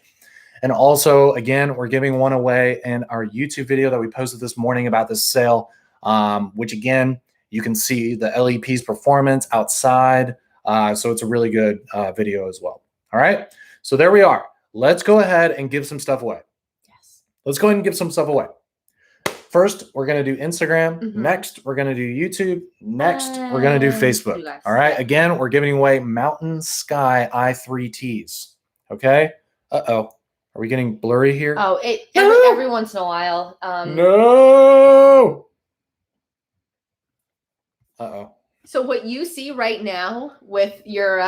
And also, again, we're giving one away in our YouTube video that we posted this morning about this sale, which, again, you can see the LEP's performance outside. So it's a really good video as well. All right. So there we are. Let's go ahead and give some stuff away. Yes. Let's go ahead and give some stuff away. First, we're going to do Instagram. Next, we're going to do YouTube. Next, we're going to do Facebook. All right. Again, we're giving away Mountain Sky i3Ts. Okay. Uh-oh. Are we getting blurry here? Oh, every once in a while. No. Uh-oh. So what you see right now with your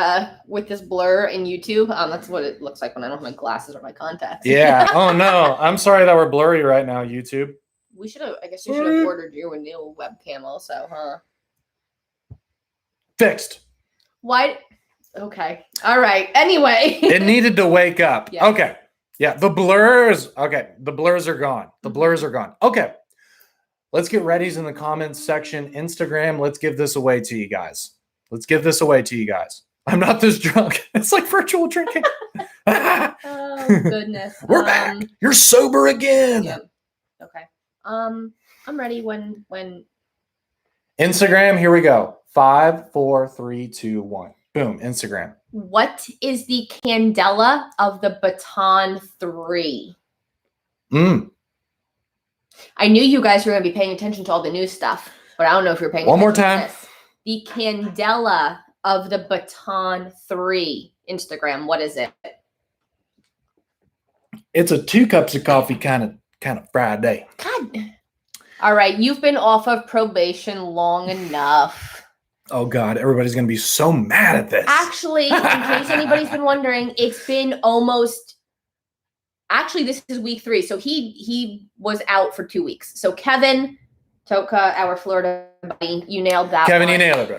with this blur in YouTube, that's what it looks like when I don't have my glasses or my contacts. Yeah. Oh no. I'm sorry that we're blurry right now, YouTube. We should have. I guess you should have ordered you a new webcam also, huh? Fixed. Why? Okay. All right. Anyway, it needed to wake up. Yeah. Okay. Yeah. The blurs. Okay. The blurs are gone. The blurs are gone. Okay. Let's get readies in the comments section. Instagram, let's give this away to you guys. Let's give this away to you guys. I'm not this drunk. It's like virtual drinking. Oh, goodness. We're back. You're sober again. Yeah. Okay. I'm ready when Instagram, here we go. 5, 4, 3, 2, 1. Boom, Instagram. What is the candela of the Baton 3? I knew you guys were going to be paying attention to all the new stuff. But I don't know if you're paying One more attention time. to this. The Candela of the Baton 3 Instagram. What is it? It's a 2 cups of coffee kind of Friday. God. All right, you've been off of probation long enough. Oh God, everybody's gonna be so mad at this. Actually, in case anybody's been wondering, it's been almost. Actually, this is week 3, so he was out for 2 weeks. So Kevin Toka, our Florida buddy, you nailed that. Kevin, one. you nailed it, bro.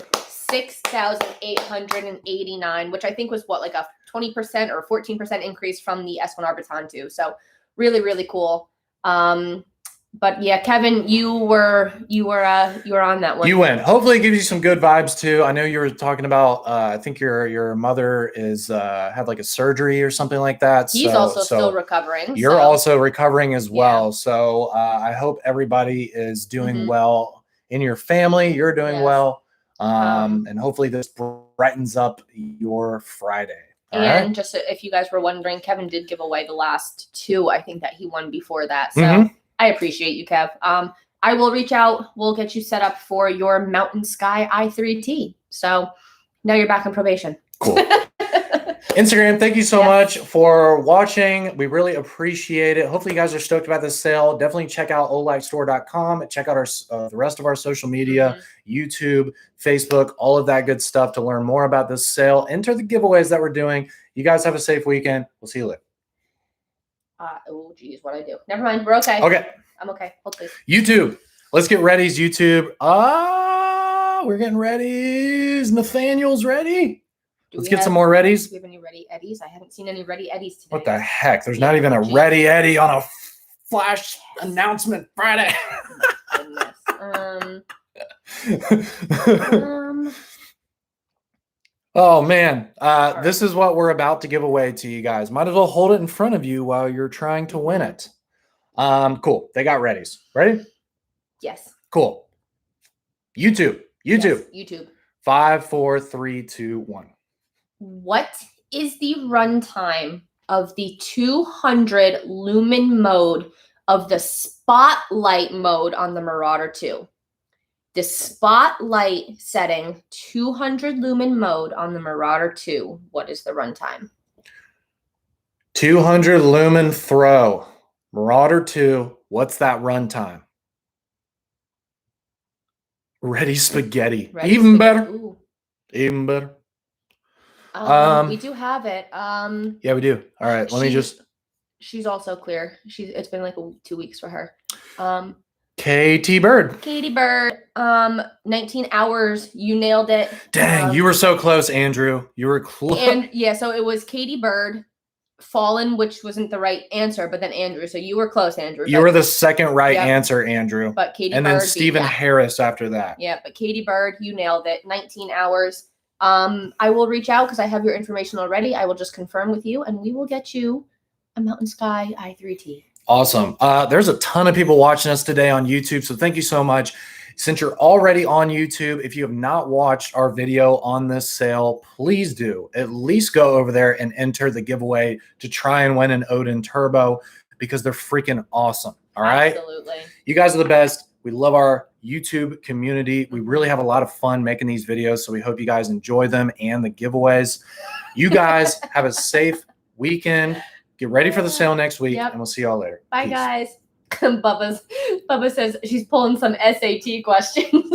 6,889, which I think was what, like a 20% or 14% increase from the S1R Baton 2. So really, really cool. But yeah, Kevin, you were on that one. You win. Hopefully, it gives you some good vibes too. I know you were talking about. I think your mother is had like a surgery or something like that. He's also still recovering. You're also recovering as well. Yeah. So I hope everybody is doing well in your family. You're doing well, and hopefully this brightens up your Friday. And just if you guys were wondering, Kevin did give away the last 2. I think that he won before that. So. I appreciate you, Kev. I will reach out. We'll get you set up for your Mountain Sky i3T. So now you're back on probation. Cool. Instagram, thank you so much for watching. We really appreciate it. Hopefully you guys are stoked about this sale. Definitely check out olightstore.com. Check out our the rest of our social media, YouTube, Facebook, all of that good stuff to learn more about this sale. Enter the giveaways that we're doing. You guys have a safe weekend. We'll see you later. Oh, geez, what I do? Never mind. We're okay. Okay. I'm okay. Hold please. YouTube. Let's get readies, YouTube. We're getting readies. Nathaniel's ready. Let's get some more readies. Do we have any ready Eddies? I haven't seen any ready Eddies today. What the heck? There's not even a ready Eddie on a flash announcement Friday. Oh man, this is what we're about to give away to you guys. Might as well hold it in front of you while you're trying to win it. Cool. They got readies. Ready? Yes. Cool. YouTube. Yes, YouTube. 5, 4, 3, 2, 1. What is the runtime of the 200 lumen mode of the spotlight mode on the Marauder 2? The spotlight setting, 200 lumen mode on the Marauder 2. What is the runtime? 200 lumen throw. Marauder 2. What's that runtime? Ready spaghetti. Even better. Ooh. Even better. We do have it. Yeah, we do. All right. Let me just. She's also clear. It's been like 2 weeks for her. Katie Bird. Katie Bird. 19 hours. You nailed it. Dang, you were so close, Andrew. You were close. And yeah, so it was Katie Bird, Fallen, which wasn't the right answer, but then Andrew. So you were close, Andrew. You were the second right answer, Andrew. But Katie and Bird. And then Stephen Harris after that. Yeah, but Katie Bird, you nailed it. 19 hours. I will reach out because I have your information already. I will just confirm with you, and we will get you a Mountain Sky i3T. Awesome. There's a ton of people watching us today on YouTube, so thank you so much. Since you're already on YouTube, if you have not watched our video on this sale, please do. At least go over there and enter the giveaway to try and win an Odin Turbo because they're freaking awesome. All right? Absolutely. You guys are the best. We love our YouTube community. We really have a lot of fun making these videos, so we hope you guys enjoy them and the giveaways. You guys have a safe weekend. Get ready for the sale next week, and we'll see y'all later. Bye, guys. Bubba says she's pulling some SAT questions.